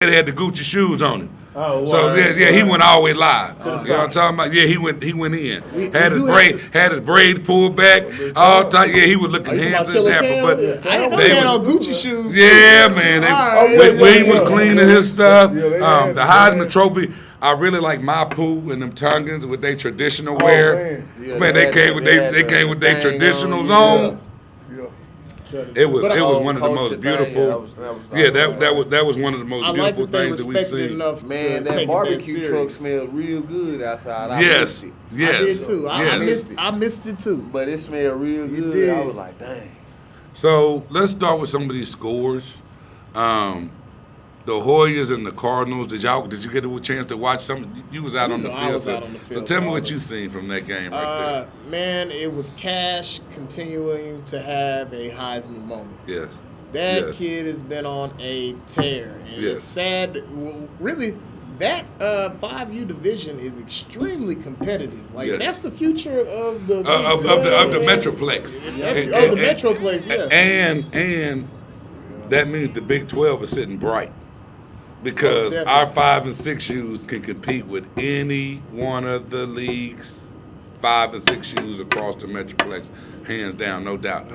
It had the Gucci shoes on it. Oh, So yeah, he went all the way live. You know what I'm side. talking about? Yeah, he went in. We Had his do had his braids pulled back. All time. Yeah, he was looking you talking handsome about and Killer dapper. Cam? But I didn't know they he had was- on Gucci shoes. yeah, man. Wayne was cleaning his stuff. Yeah, they had The it, Heisman man. Trophy. I really like Mapu and them Tongans with their traditional Oh, wear. man. Yeah, Man, they came with they came with their traditionals on. Yeah. It was But, one of the most beautiful. That was one of the most I like beautiful that they things that we respected it seen. enough Man, to that take barbecue it that truck serious. smelled real good outside. I Yes, missed it. yes. I did too. yes. I missed it too. But it smelled real good. did. I was like, dang. So let's start with some of these scores. The Hoyas and the Cardinals. Did you get a chance to watch some? You was out on the I field. was out on the So field tell me for all what of you it. seen from that game right Man, it was Cash continuing to have a Heisman moment. there. Yes. That Yes. kid has been on a tear, and Yes. it's sad. Well, really, that 5U division is extremely competitive. Like Yes. that's the future of the Of the man. Metroplex. That's, And- the and- Metroplex, yeah. And that means the Big 12 is sitting bright because Most our definitely. 5 and 6 U's can compete with any one of the leagues 5 and 6 U's across the Metroplex, hands down, no doubt.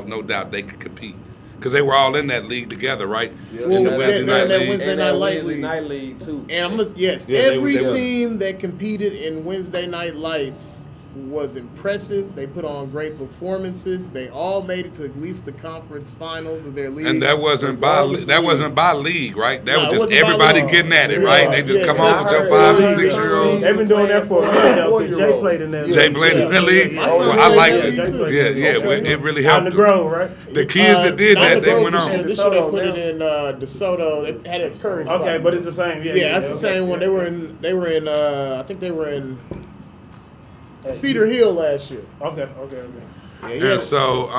No doubt they could compete because they were all in that league together, right? Yeah, in the Well, Wednesday they're in night that league. Wednesday And night that light Wednesday league. night league too. And yes, Yeah, every they were- team that competed in Wednesday night lights was impressive. They put on great performances. They all made it to at least the conference finals of their league. And that wasn't Regardless by of league. league, right? That No, it was just wasn't by everybody league. getting at it, Yeah, right? They just yeah, come on with your I 5 and heard 6 year old. They've been doing that for a minute now. 'Cause Jay played in that. Jay played in that league. My son Well, I played like in that it. league, too. Yeah. It really Out in helped. the grove, right? The kids that did not that, the they Grove went this year. on. This year they DeSoto put now. it in DeSoto. They had it at Curry. Okay, spot. but it's the same. yeah, that's the okay. same one. They were in. I think they were in Cedar Hill last year. Okay. Yeah, And so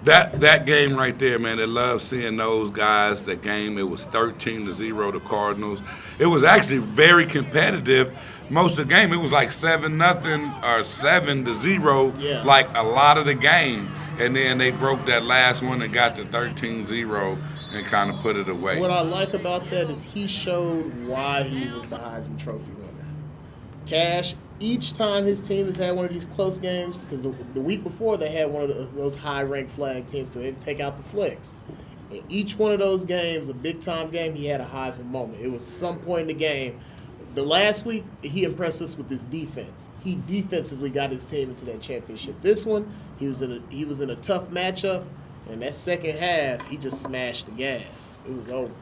that game right there, man, they love seeing those guys. That game, it was 13-0 the Cardinals. It was actually very competitive. Most of the game, it was like 7-0 or 7-0, Yeah. like a lot of the game. And then they broke that last one and got to 13-0 and kind of put it away. What I like about that is he showed why he was the Heisman Trophy winner. Cash, each time his team has had one of these close games, because the week before they had one of those high-ranked flag teams because they didn't take out the flex. In each one of those games, a big-time game, he had a Heisman moment. It was some point in the game. The last week, he impressed us with his defense. He defensively got his team into that championship. This one, he was in a tough matchup, and that second half, he just smashed the gas. It was over.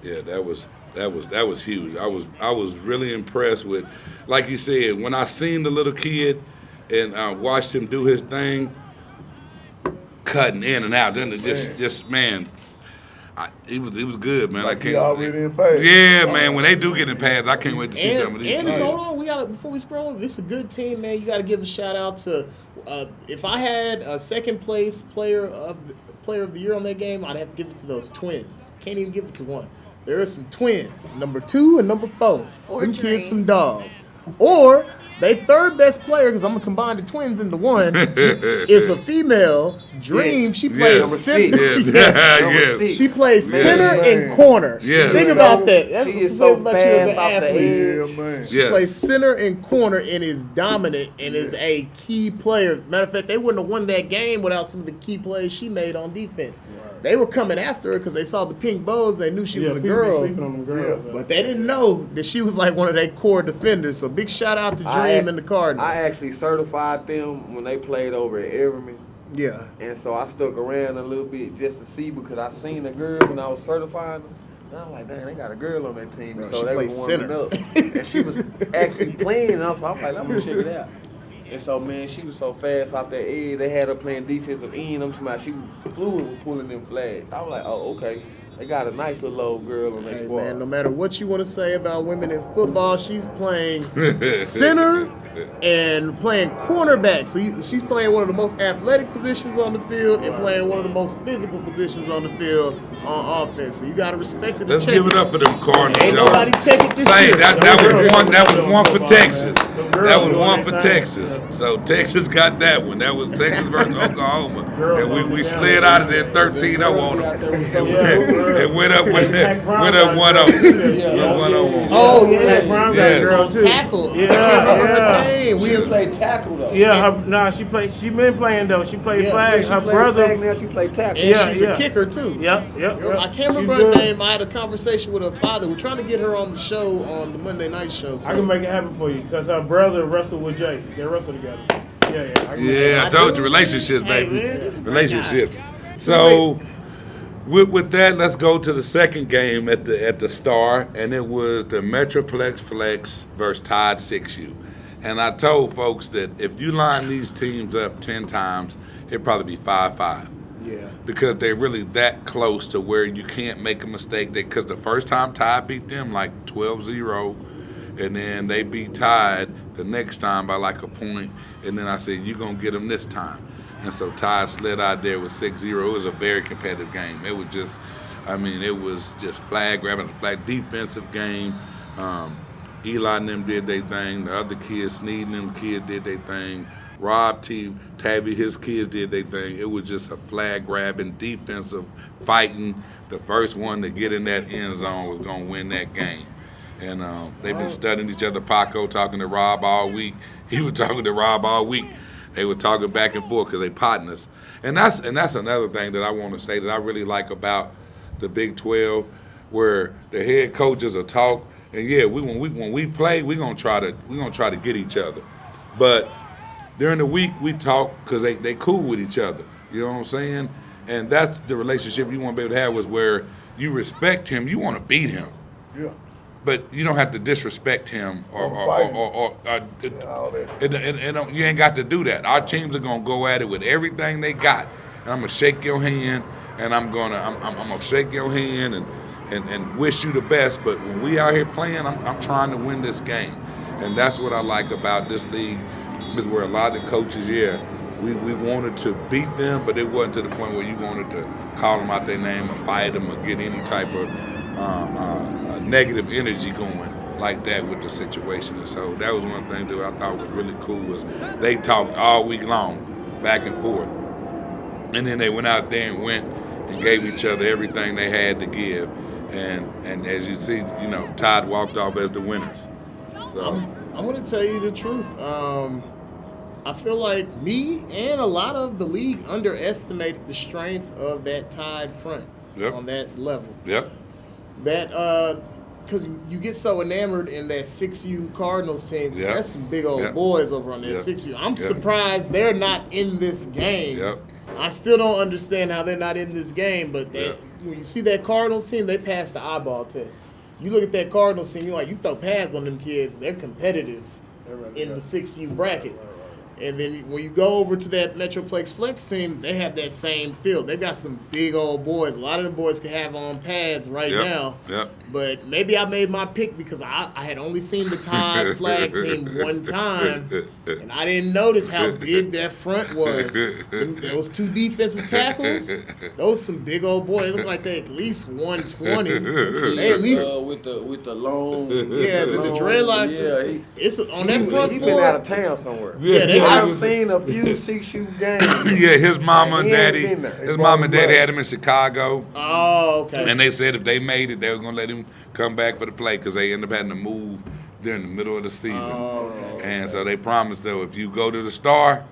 Yeah, that was huge. I was really impressed with, like you said, when I seen the little kid and watched him do his thing, cutting in and out. Then it just man, he was good, man. Like I he can't. already in pass. Yeah, man. When they do get in pads, I can't wait to see some of these And kids. hold on, we got before we scroll. This is a good team, man. You got to give a shout out to. If I had a second place player of the year on that game, I'd have to give it to those twins. Can't even give it to one. There are some twins, number 2 and number 4. Or Them Dream. kids some dog. Or they third best player, because I'm gonna combine the twins into one. Is a female. Dream. Yes. She plays Yes. center. Yes. Number Yes. 6. She plays Yes. center and corner. Yes. Think She is about so- that. That's she what is says so about you as an fast off the athlete. edge. Yeah, man. Yes. Plays center and corner and is dominant and is a key player. Matter of fact, they wouldn't have won that game without some of the key plays she made on defense. They were coming after her because they saw the pink bows. They knew she was a people be girl, sleeping on them girls. Yeah. but they didn't know that she was like one of their core defenders. So big shout out to Dream and the Cardinals. I actually certified them when they played over at Everman. Yeah. And so I stuck around a little bit just to see because I seen a girl when I was certifying them. And I was like, dang, they got a girl on that team. Bro, so she they plays was warming center. up. And she was actually playing. And I was like, let me check it out. And so, man, she was so fast off that edge. They had her playing defensive end. I'm talking about she was fluid with pulling them flags. I was like, oh, okay. They got a nice little old girl on their Hey squad. man, no matter what you want to say about women in football, she's playing center and playing cornerback. So she's playing one of the most athletic positions on the field and playing one of the most physical positions on the field on offense. So you got to respect it. Let's give it up for them Cardinals. Ain't y'all. nobody check it this Say year. that was one for Texas. Them girls That was doing one for their Texas. thing. So Texas got that one. That was Texas versus Oklahoma. Girls And on we the slid out of there 13-0 on Out there them. with some Yeah, girl. and went up with Mac Brown went got up a 1-0. girl, too. Yeah. Went 1-0. Oh, Mac yes. Brown got Yes. a girl too. Tackle. Yeah. Hey, We didn't play tackle though. Yeah, she played. She been playing though. She played Yeah, flag. She Her played brother. flag, now she played tackle. And Yeah, she's yeah. a kicker too. Yep. I can't remember She's her good. name. I had a conversation with her father. We're trying to get her on the show on the Monday night show. So. I can make it happen for you because her brother wrestled with Jay. They wrestle together. Yeah. I can make it Yeah, I I told do. you relationships, Hey, baby. man, this is my Relationships. guy. So with that, let's go to the second game at the Star, and it was the Metroplex Flex versus Tide 6U. And I told folks that if you line these teams up 10 times, it'd probably be 5-5. Yeah. Because they're really that close to where you can't make a mistake. Because the first time Tide beat them like 12-0, and then they beat Tide the next time by like a point, and then I said, you're going to get them this time. And so Tide slid out there with 6-0. It was a very competitive game. It was just, it was just flag grabbing, flag defensive game. Eli and them did their thing. The other kids, Sneed and them kids did their thing. Rob Tabby, his kids did their thing. It was just a flag grabbing, defensive fighting. The first one to get in that end zone was going to win that game. And they've been studying each other. Paco talking to Rob all week. He was talking to Rob all week. They were talking back and forth because they partners. And that's another thing that I want to say that I really like about the Big 12, where the head coaches will talk. And yeah, when we play, we're gonna try to get each other. But during the week we talk because they cool with each other. You know what I'm saying? And that's the relationship you want to be able to have, was where you respect him, you want to beat him. Yeah. But you don't have to disrespect him or you ain't got to do that. Our teams are gonna go at it with everything they got, and I'm gonna shake your hand, and I'm gonna shake your hand and wish you the best. But when we out here playing, I'm trying to win this game, and that's what I like about this league. Is where a lot of the coaches, we wanted to beat them, but it wasn't to the point where you wanted to call them out their name or fight them or get any type of negative energy going like that with the situation. And so that was one thing that I thought was really cool, was they talked all week long, back and forth. And then they went out there and gave each other everything they had to give. And as you see, Tide walked off as the winners. So I'm going to tell you the truth. I feel like me and a lot of the league underestimated the strength of that Tide front on that level. Yep. That because you get so enamored in that 6U Cardinals team. Yep. That's some big old Yep. boys over on that Yep. 6U. I'm Yep. surprised they're not in this game. Yep. I still don't understand how they're not in this game, but Yep. when you see that Cardinals team, they passed the eyeball test. You look at that Cardinals team, you throw pads on them kids, they're competitive in the 6U bracket. And then when you go over to that Metroplex Flex team, they have that same field. They've got some big old boys. A lot of them boys can have on pads right now. Yep. But maybe I made my pick because I had only seen the Tide flag team one time, and I didn't notice how big that front was. Those two defensive tackles, those some big old boys. They look like they at least 120. They at least with the long, the dreadlocks. Yeah, it's on that front he four. been out of town somewhere. Yeah, they got I've seen a few 6U games. Yeah, his mama and He ain't daddy, been there. his mama and daddy had him in Chicago. Oh, okay. And they said if they made it, they were gonna let him come back for the play because they ended up having to move during the middle of the season. Oh, And so they promised, though, if you go to the Star,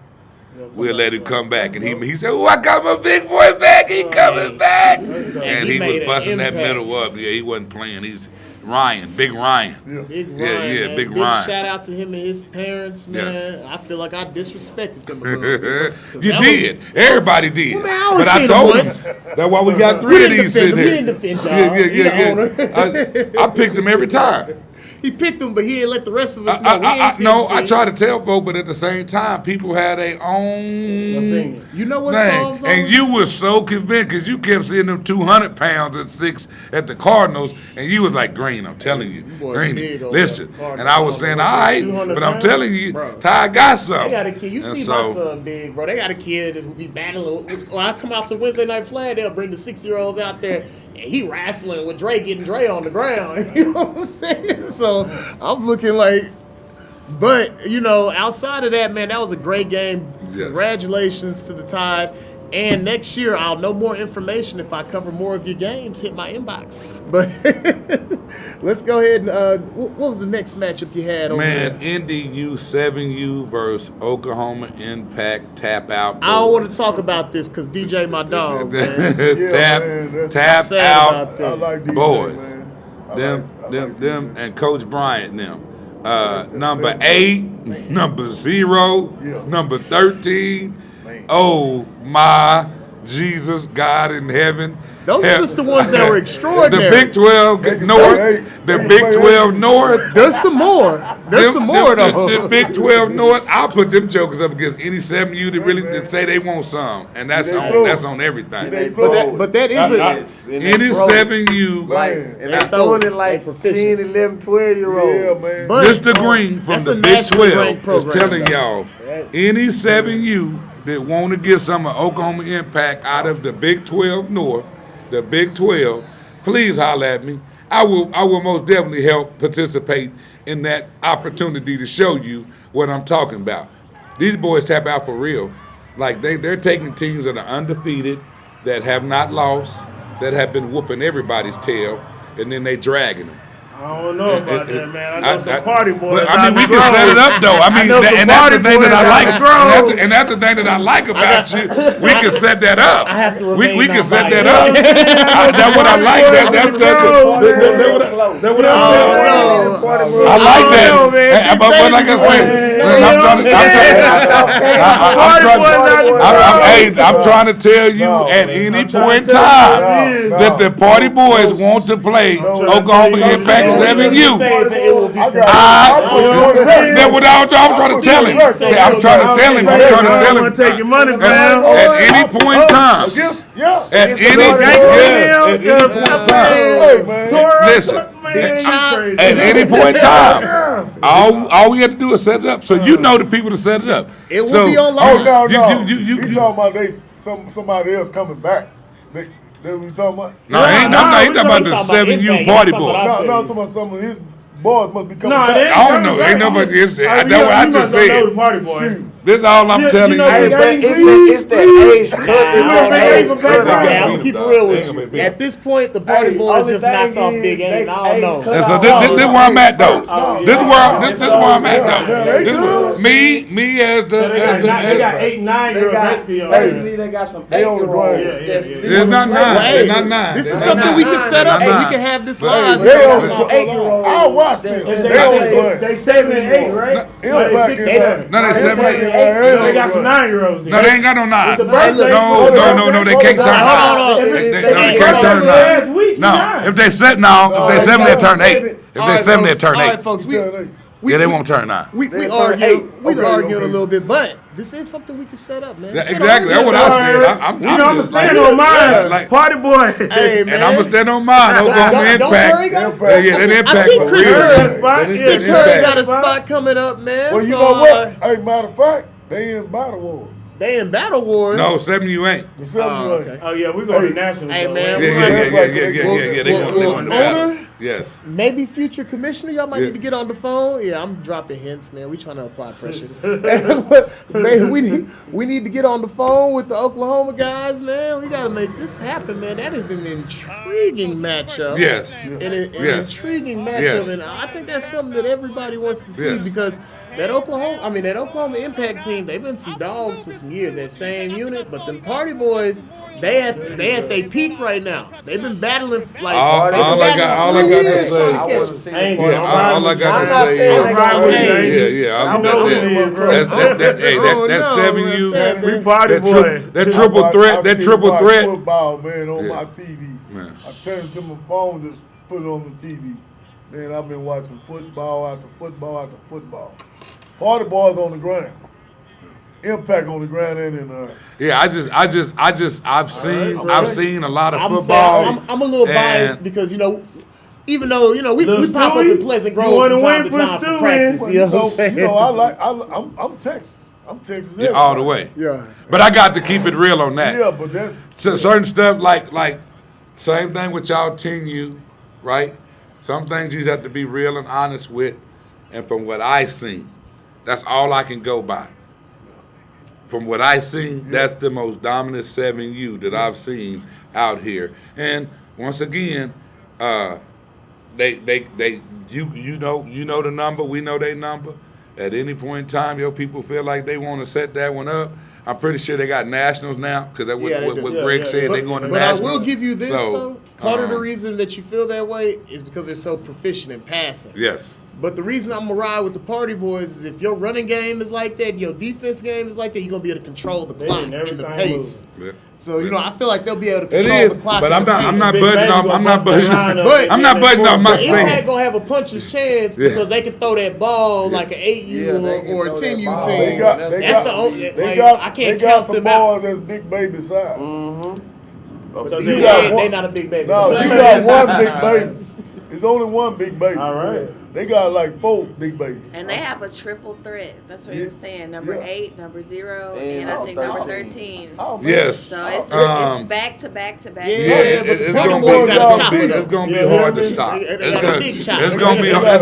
we'll let him come back. And he said, "Oh, I got my big boy back. He coming back." And he he made was an busting that impact. middle up. Yeah, he wasn't playing. He's Ryan, Big Ryan. Big Ryan, Yeah, man. Big Ryan. shout out to him and his parents, man. I feel like I disrespected them a little bit. 'Cause You that did. Everybody did. man, I only But I seen told him him. once. That's why we got We three of didn't these defend sitting him. We here. didn't defend y'all. He the owner. I picked him every time. He picked them, but he didn't let the rest of us know. We ain't seen No, the I team. try to tell folks, but at the same time, people had their own Opinion. You know what thing. solves all And this? you was so convinced because you kept seeing them 200 pounds at 6 at the Cardinals, and you was like, Green, I'm telling you. boys Green, big over listen. there. And I was saying, all right, 200 but I'm pounds? telling you, Bro. Ty got something. They got a kid. You And see my son big, bro. They got a kid who be battling. When I come out to Wednesday Night Flag, they'll bring the 6-year-olds out there, and he wrestling with Dre, getting Dre on the ground. You know what I'm saying? So I'm looking like, but outside of that, man, that was a great game. Yes. Congratulations to the Tide. And next year, I'll know more information if I cover more of your games. Hit my inbox. But let's go ahead and what was the next matchup you had over Man, there? NDU 7U versus Oklahoma Impact Tap Out. I don't want to Boys. talk about this because DJ my dog, man. tap man, that's- tap Sad out about that. I like DJ, boys. man. I Them, like them, DJ. and Coach Bryant them. That's Number it. 8, number 0, Yeah. number 13. Man. Oh my Jesus, God in heaven. Those are just the ones that were The extraordinary. Big 12 They can North, play eight. the They can Big play 12 eight. North. There's some more. There's some more though. The Big 12 North, I'll put them jokers up against any 7U that really man. that say they want some, and that's They on throw. that's on everything. They But throw. But that is a Any 7U, Like, Man. and They they're throw throwing it. it like They proficient. 10, 11, 12-year-olds. Yeah, man. But- Mr. Green from That's the a Big nationally 12 ranked is program, telling though. y'all, any 7U that want to get some of Oklahoma Impact out of the Big 12 North, the Big 12, please holler at me. I will most definitely help participate in that opportunity to show you what I'm talking about. These boys tap out for real. Like they're taking teams that are undefeated, that have not lost, that have been whooping everybody's tail, and then they dragging them. I don't know about that, man. I know some party boys. But, I mean, out we the can set it grove. up though. I mean, know some and that's the party thing that I boys like. out the grove. And that's the thing that I like about you. We can set that up. I have to We remain can set that non-biased. up. That's what I like. That's what I'm saying. I like that. know, man. Hey, but like I said, I'm trying to tell you No, at man. any I'm trying point in to tell time you, that the party boys want to play Oklahoma Impact 7U. I got That's what I'm trying to tell him. I'm trying to tell him. I'm trying to tell I'm him. gonna take your money, fam. At any point in time. Yeah. At any point in time. Hey, man. Listen, at any point in time, all we have to do is set it up. So you know the people to set it up. It will So- be online. Oh, no. You He talking about somebody else coming back. That's what you talking about? No, I'm not talking about the talking about 7U Impact. party You're talking boys. about No, say- I'm talking about some of his boys must be coming No, back. they- I don't know. Ain't nobody. That's what I just said. Party boy. Excuse me. This is all I'm You telling know, Hey, you. but it's the age cut. You know, they ain't even back Okay, right. I'm gonna keep it real with you. At this point, the party Hey, boys only just thing knocked off is Big A. they- and I don't know. they- And so this where I'm at though. This is where I'm at Yeah, though. they This good. me as So they got 8, 9 They girls got, basically on there. basically, they got some They on the 8-year-olds. grind. Yeah. It's not 9. It's not 9. This is It's something not we 9. can set up It's and not we can 9. have this But- live. They on It's the all grind. live. I'll watch them. If They on the grind. they 7 and 8, right? Impact Six is and seven. No, they 7, 8. So they got some 9-year-olds there. No, they ain't got no 9. With the birthday- No, they can't turn Hold 9. on. They can't turn 9. No, if they 7, they 7, they turn 8. If they 7, they turn All right, 8. folks. Yeah, they won't turn 9. We They turn arguing. 8. We Okay, arguing okay. a little bit, but this is something we can set up, man. Set Exactly. up. That's what I said. I'm I'm just like, standing on mine. like- Party boy. Hey, man. and I'm gonna stand on mine. Oklahoma Don't worry, Impact. guys. Yeah, that I Impact think for Chris real. Curry- spot. That Big Yeah, Curry Impact. got a spot coming up, man. Well, you so, know what? Hey, matter of fact, they in Battle Wars. They in Battle Wars. No, 7 you ain't. The 7 okay. Oh yeah, we go to Hey. national. Hey, though, man, right? Yeah. They Well, going to battle. owner? Yes. Maybe future commissioner, y'all might Yeah. need to get on the phone. Yeah, I'm dropping hints, man. We trying to apply pressure. Man, we need to get on the phone with the Oklahoma guys, man. We got to make this happen, man. That is an intriguing matchup. Yes. An Yes. intriguing matchup, Yes. and I think that's something that everybody wants to see Yes. because that Oklahoma Impact team, they've been some dogs for some years. That same unit, but them Party Boys, they at their peak right now. They've been battling like All they've been I got battling to for years say- trying to I catch want them. to see I ain't the gonna- party. Yeah, all I I'm got not to saying say. they got Hey. hey, Yeah. I I'm know with it is, bro. that Oh, 7 no, you. man. We party boy. That triple threat. That triple threat. Football, man, on Yeah. my TV. Man. I turned to my phone, just put it on the TV. Then I've been watching football after football after football. Party boys on the ground. Impact on the ground and in Yeah, I've seen a lot of I'm football. saying, I'm a little and- biased because even though we Little pop up Stewie, in Pleasant you Grove wanna from time win to for time for Stewie? practice. Well, You know what I'm saying? I'm Texas. I'm Texas. Yeah, all the way. Yeah. But I got to keep it real on that. Yeah, but that's So certain stuff like same thing with y'all 10U, right? Some things you have to be real and honest with, and from what I seen, that's all I can go by. from what I seen, that's the most dominant 7U that I've seen out here. And once again, you know the number, we know their number. At any point in time, your people feel like they want to set that one up. I'm pretty sure they got nationals now because that's Yeah, they what do. Greg Yeah, said. yeah. They're going to But I nationals. will give you this, So, though. Part of the reason that you feel that way is because they're so proficient in passing. Yes. But the reason I'm going to ride with the Party Boys is if your running game is like that, your defense game is like that, you're going to be able to control the They clock in every and the time pace. Yeah. So, I feel like they'll be able to It control is, the clock but and I'm the not pace. Big budging Baby off. gonna I'm not bust the budging. lineup But- I'm not budging off my But Impact saying. going to have a puncher's chance Yeah. because they can throw that ball like an 8U Yeah, they can or a throw 10U that ball. team. They got, they That's got, the only. they like, got, I they can't got count some them out. balls that's big baby size. Because You they- got They one- not a big baby. No, you got one big baby. There's only one big baby. All right. They got like 4 big babies. And they have a triple threat. That's what he was saying. Number Yeah. 8, number 0, And and I think number 13. 13. Oh, man. Yes. So it's Um, back to back to back. Yeah, It- but the it's Party gonna Boys be got a chop. it's gonna be Yeah, hard to yeah, stop. they It's got a gonna- big chop. it's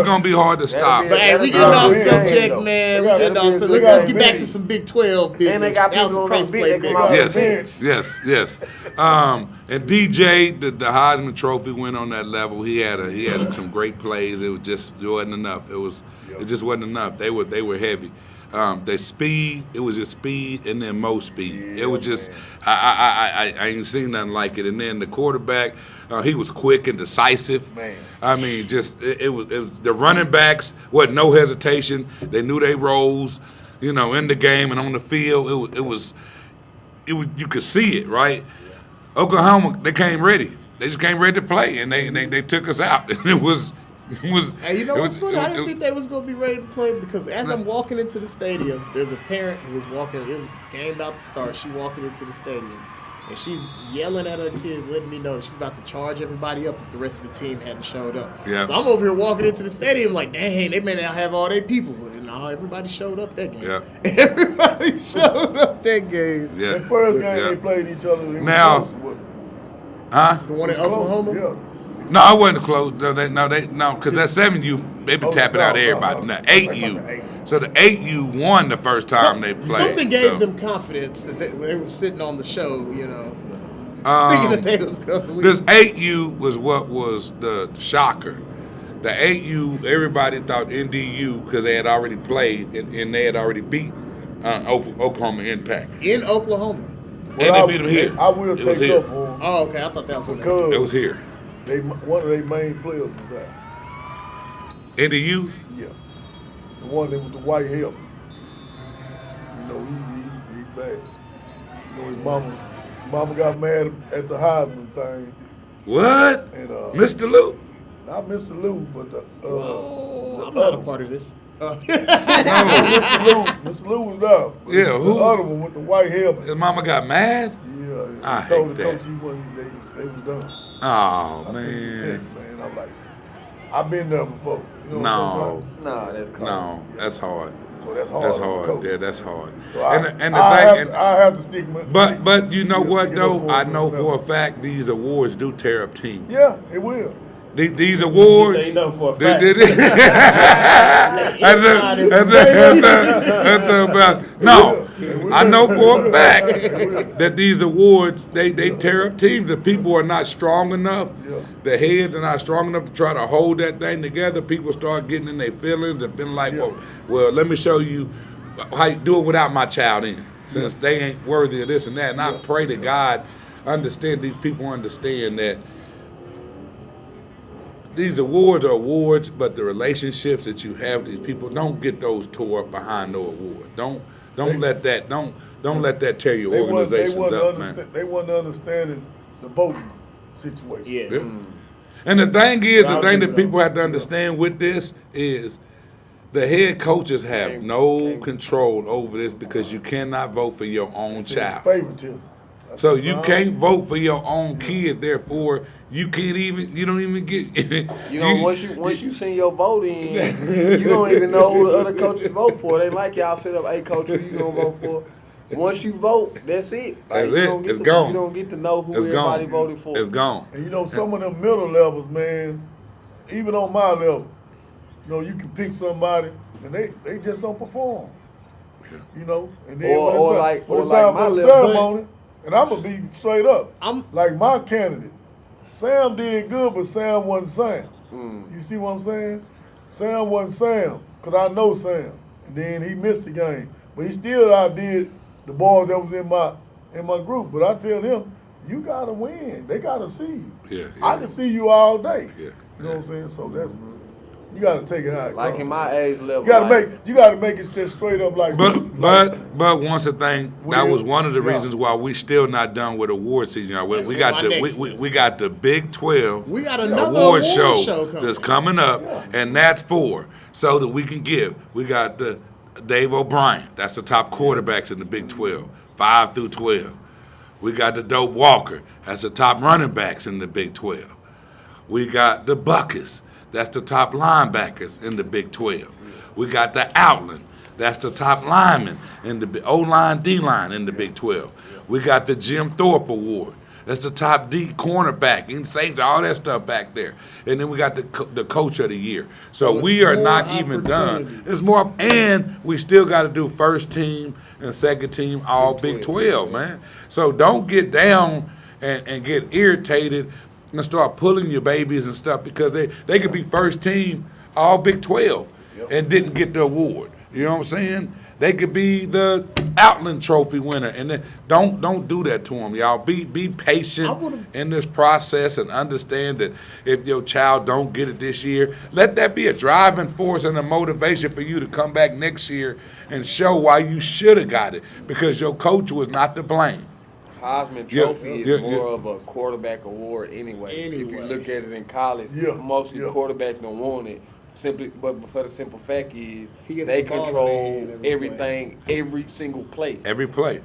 gonna be hard to stop. But hey, we That'll getting be off a big subject, game, though. man. We They got- getting off they subject. got Let's get back big. to some Big 12 business. And they got That was people on press the bench play that come business. out. Yes, bench. yes. And DJ, the Heisman Trophy went on that level. He had some great plays. It wasn't enough. It just wasn't enough. They were heavy. Their speed, it was just speed and then more speed. It was just I ain't seen nothing like it. And then the quarterback, he was quick and decisive. Man. I mean, just it was the running backs. No hesitation. They knew they roles. In the game and on the field. It was you could see it, right? Oklahoma, they came ready. They just came ready to play, and they took us out. And it was. Hey, you know it what's was- funny? I it- didn't it- think they was gonna be ready to play because as I'm walking into the stadium, there's a parent who was walking. It was game about to start. She walking into the stadium, and she's yelling at her kids, letting me know that she's about to charge everybody up if the rest of the team hadn't showed up. Yeah. So I'm over here walking into the stadium like, dang, they may not have all their people, and everybody showed up that game. Yeah. Everybody showed up that game. Yeah. The first game Yeah. they played each other. It was Now- close. Huh? The one in It was close, Oklahoma. Yeah. No, I wasn't close. No, because that 7U, they be Oh, tapping no, out no, everybody. no. Now, I'm talking 8U. about the 8U. So the 8U won the first time they played. Something gave so. them confidence that they were sitting on the show, thinking Um, that they was going to win. This 8U was what was the shocker. The 8U, everybody thought NDU because they had already played and they had already beat Oklahoma Impact. In Oklahoma. And they beat them here. I will It was take here. up for them Oh, okay. I thought that was what because It was here. one of their main players was that. NDU? Yeah. The one that with the white helmet. He's bad. His mama got mad at the Heisman thing. What? And Mr. Lou? not Mr. Lou, but the I'm the not other a part of this. Mr. Lou was there. But Yeah, the who? other one with the white helmet. His mama got mad? Yeah, I he told hate the that. coach he wasn't. They was done. Oh, I seen the man. text, man. I'm like, I've been there before. You know what I'm No. talking Nah, that's cold. No, that's hard. about? So that's hard. That's on the hard. coach. Yeah, that's hard. So I and the thing, have to stick. but you know what stick it up though? for I him, know whatever. for a fact these awards do tear up teams. Yeah, it will. These awards. You say no for a they- fact. No, I know for a fact that these awards they tear up teams. The people are not strong enough. Yeah. The heads are not strong enough to try to hold that thing together. People start getting in their feelings and feeling like, Yeah. well, let me show you how you do it without my child in, since they ain't worthy of this and that. And I pray to God, these people understand that these awards are awards, but the relationships that you have with these people, don't get those tore up behind no award. Don't let that tear your organizations up, man. They wasn't understanding the voting situation. Yeah. Yeah. And the thing is, the Y'all thing do that know. people have to understand with this is the head coaches have no control over this because you cannot vote for your own It's child. favoritism. That's So what's you wrong. can't vote for your own kid, therefore you don't even get. Once you send your vote in, you don't even know who the other coaches vote for. They like y'all set up, hey coach, who you gonna vote for? Once you vote, that's it. That's you it. don't get It's to, gone. You don't get to know who It's everybody gone. voted for. It's gone. And some of them middle levels, man, even on my level, you can pick somebody and they just don't perform. You know, and then Or- when or it's time, like- when or it's time like my for the little- ceremony, and I'm gonna be straight up. I'm Like my candidate, Sam did good, but Sam wasn't Sam. Mm. You see what I'm saying? Sam wasn't Sam, because I know Sam. And then he missed the game. But he still outdid the boys that was in my group. But I tell them, you gotta win. They gotta see you. Yeah, I yeah. can see you all day. Yeah, You know what I'm saying? So that's you gotta take it how it Like comes. in my age level. You gotta like, make it just straight up like But once a thing, that was one of the Yeah. reasons why we still not done with award season. We That's got my the next we got the Big 12 we got another award show coming. that's coming up, and that's for so that we can give. We got the Dave O'Brien. That's the top quarterbacks in the Big 12, 5 through 12. We got the Dope Walker. That's the top running backs in the Big 12. We got the Buckets. That's the top linebackers in the Big 12. We got the Outland. That's the top lineman in the O-line, D-line in the Big 12. We got the Jim Thorpe Award. That's the top D cornerback, in safety, all that stuff back there. And then we got the coach of the year. So it's we are more not even done. opportunities. It's more, and we still got to do first team and second team, all Big 12, man. So don't get down and get irritated and start pulling your babies and stuff because they could be first team, all Big 12, and didn't get the award. You know what I'm saying? They could be the Outland Trophy winner, and then don't do that to them, y'all. Be patient in this process and understand that if your child don't get it this year, let that be a driving force and a motivation for you to come back next year and show why you should have got it because your coach was not to blame. Heisman Yeah, Trophy yeah, is more yeah. of a quarterback award anyway. If you Anyway. look at it in college, Yeah, mostly yeah. quarterbacks don't want it. Simply, but for the simple fact is, He gets they the ball in control hand every everything, every single play. Every play.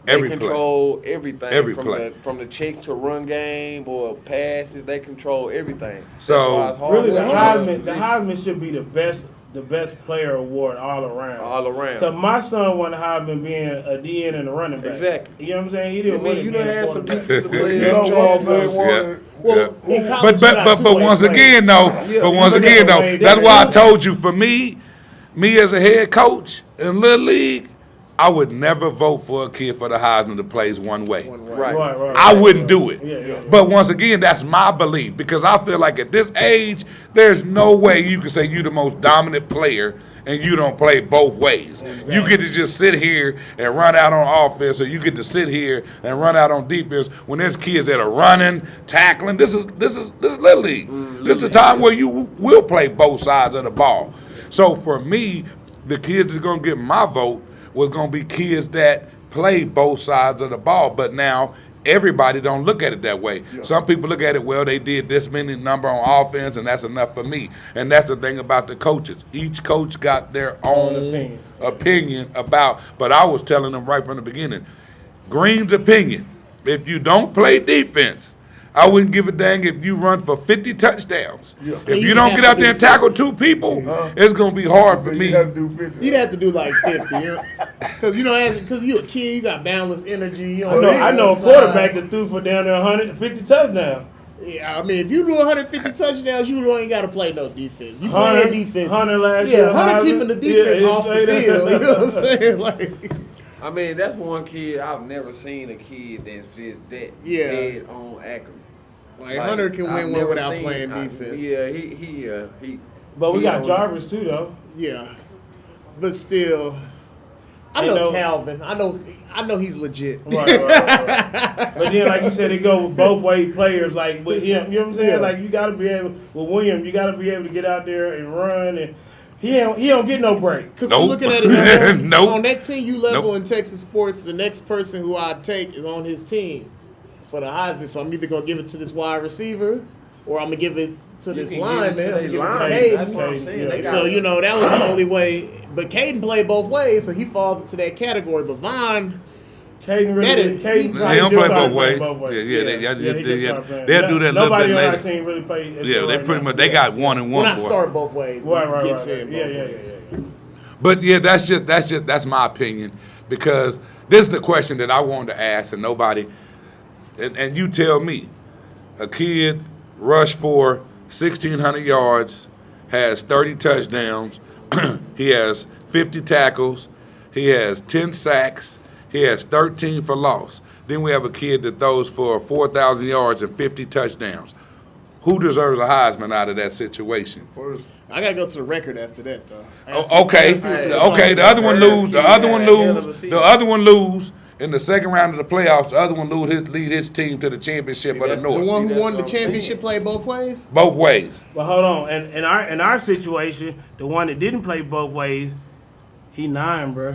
They Every play. control everything Every from play. from the check to run game or passes. They control everything. So, That's why it's hard Really, for the them to- Heisman should be the best player award all around. all around. Cause my son won the Heisman being a DN and a running back. Exactly. You know what I'm saying? He I didn't win mean, it you being done a had some quarterback. defensive You players. know Charles what they Lewis. wanted. Well, Yeah. in college, you got But two-way once players. again though, Yeah. but once You look again at the though, way that's they why I do it. told you for me as a head coach in Little League, I would never vote for a kid for the Heisman that plays one way. Right. I wouldn't do it. Yeah. But once again, that's my belief because I feel like at this age, there's no way you can say you're the most dominant player and you don't play both ways. You get to just sit here and run out on offense, or you get to sit here and run out on defense when there's kids that are running, tackling. This is Little League. This is the time where you will play both sides of the ball. So for me, the kids that's gonna get my vote was gonna be kids that play both sides of the ball. But now everybody don't look at it that way. Some people look at it, well, they did this many number on offense, and that's enough for me. And that's the thing about the coaches. Each coach got their own opinion about, but I was telling them right from the beginning, Green's opinion, if you don't play defense, I wouldn't give a dang if you run for 50 touchdowns. Yeah. If you don't get out there and tackle two people, it's going to be hard So for you me. got to do 50. You'd have to do like 50, because because you a kid, you got boundless energy. You I know a quarterback that threw for down there 150 touchdowns. Yeah, I mean, if you do 150 touchdowns, you don't ain't got to play no defense. You Hunter, play defense. Hunter last year. Hunter Heisman. keeping the defense Yeah, off the straight up. field. You know what I'm saying? Like, I mean, that's one kid I've never seen a kid that's just that Yeah. dead on accurate. like Hunter can I've win one never without seen- playing defense. Yeah, he. But we he got on- Jarvis too, though. Yeah, but still, I Ain't know no- Calvin. I know he's legit. Right. But then, like you said, it go with both way players. Like with him, you know what I'm saying? Yeah. Like you got to be able with William. You got to be able to get out there and run, and he don't get no break. Because Nope. I'm looking at it now, Nope. on that team you level Nope. in Texas sports, the next person who I take is on his team for the Heisman. So I'm either gonna give it to this wide receiver, or I'm gonna give it to You this can give it lineman. to I'm they gonna give it to lineman. Caden. That's what I'm saying. Yeah. They got- So that was the only way. But Caden played both ways, so he falls into that category. But Von, Caden That really, is- Caden he- They probably don't just play started both ways. playing both ways. Yeah, he just started playing. they'll do that a little Nobody bit on our later. team really played. Yeah, they pretty much, they got one and when one. I boy. start both ways, but Right. he gets in both Yeah. ways. But yeah, that's my opinion because this is the question that I wanted to ask and nobody, and you tell me, a kid rushed for 1,600 yards, has 30 touchdowns, he has 50 tackles, He has 10 sacks. He has 13 for loss. Then we have a kid that throws for 4,000 yards and 50 touchdowns. Who deserves a Heisman out of that situation? First, I gotta go to the record after that, though. Okay, okay. The other one lose. The other one lose. lose. The other one lose in the second round of the playoffs. The other one lead his team to the championship of the that's The North. one who That's won the what I'm saying. championship play both ways. Both ways. But hold on, and in our situation, the one that didn't play both ways, he 9, bro.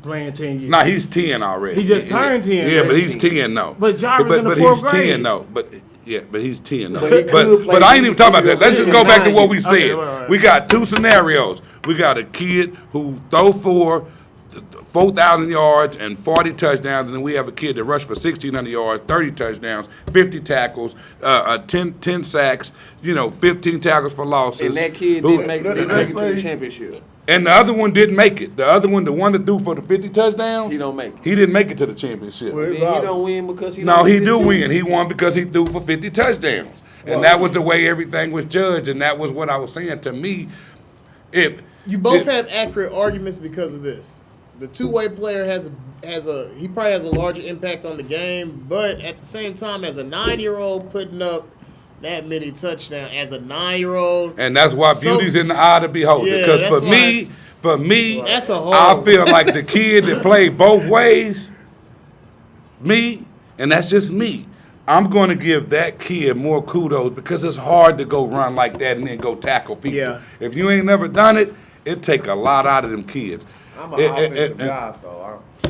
Playing 10 years. Nah, he's 10 already. He just turned 10. Yeah, but he's 10 though. But Jarvis in the but fourth he's 10 grade. though. But he's 10 though. But he could play But I ain't even talking about that. Let's just go back to what we Okay, said. right. We got two scenarios. We got a kid who throw for 4,000 yards and 40 touchdowns, and then we have a kid that rushed for 1,600 yards, 30 touchdowns, 50 tackles, 10 sacks, 15 tackles for losses. And that kid Who- didn't make it to the championship. And the other one didn't make it. The other one, the one that threw for the 50 touchdowns, He don't make it. he didn't make it to the championship. Well, Then he don't win because he No, don't he beat do his team. win. He won because he threw for 50 touchdowns. And that was the way everything was judged, and that was what I was saying. To me, if You both if- have accurate arguments because of this. The two-way player he probably has a larger impact on the game, but at the same time, as a 9-year-old putting up that many touchdowns, as a 9-year-old, and that's why So- beauty's in the eye of the beholder. Yeah, Because that's for why me, that's a I hard. feel like the kid that played both ways, and that's just me. I'm going to give that kid more kudos because it's hard to go run like that and then go tackle people. Yeah. If you ain't never done it, it take a lot out of them kids. I'm an offensive guy, so I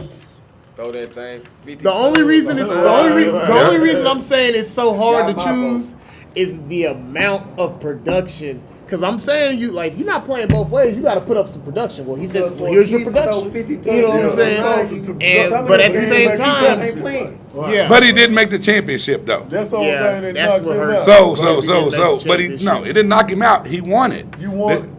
throw that thing 50 The only reason the only reason I'm saying it's so hard Yeah, to my choose is the amount of production. Because I'm saying you're not playing both ways. You got to put up some production. Well, he says, well, here's your production. You know what I'm saying? But at the same time, yeah. But he didn't make the championship though. that's the whole Yeah, thing that that's knocks what him hurts. out. But it didn't knock him out. He won it. You won.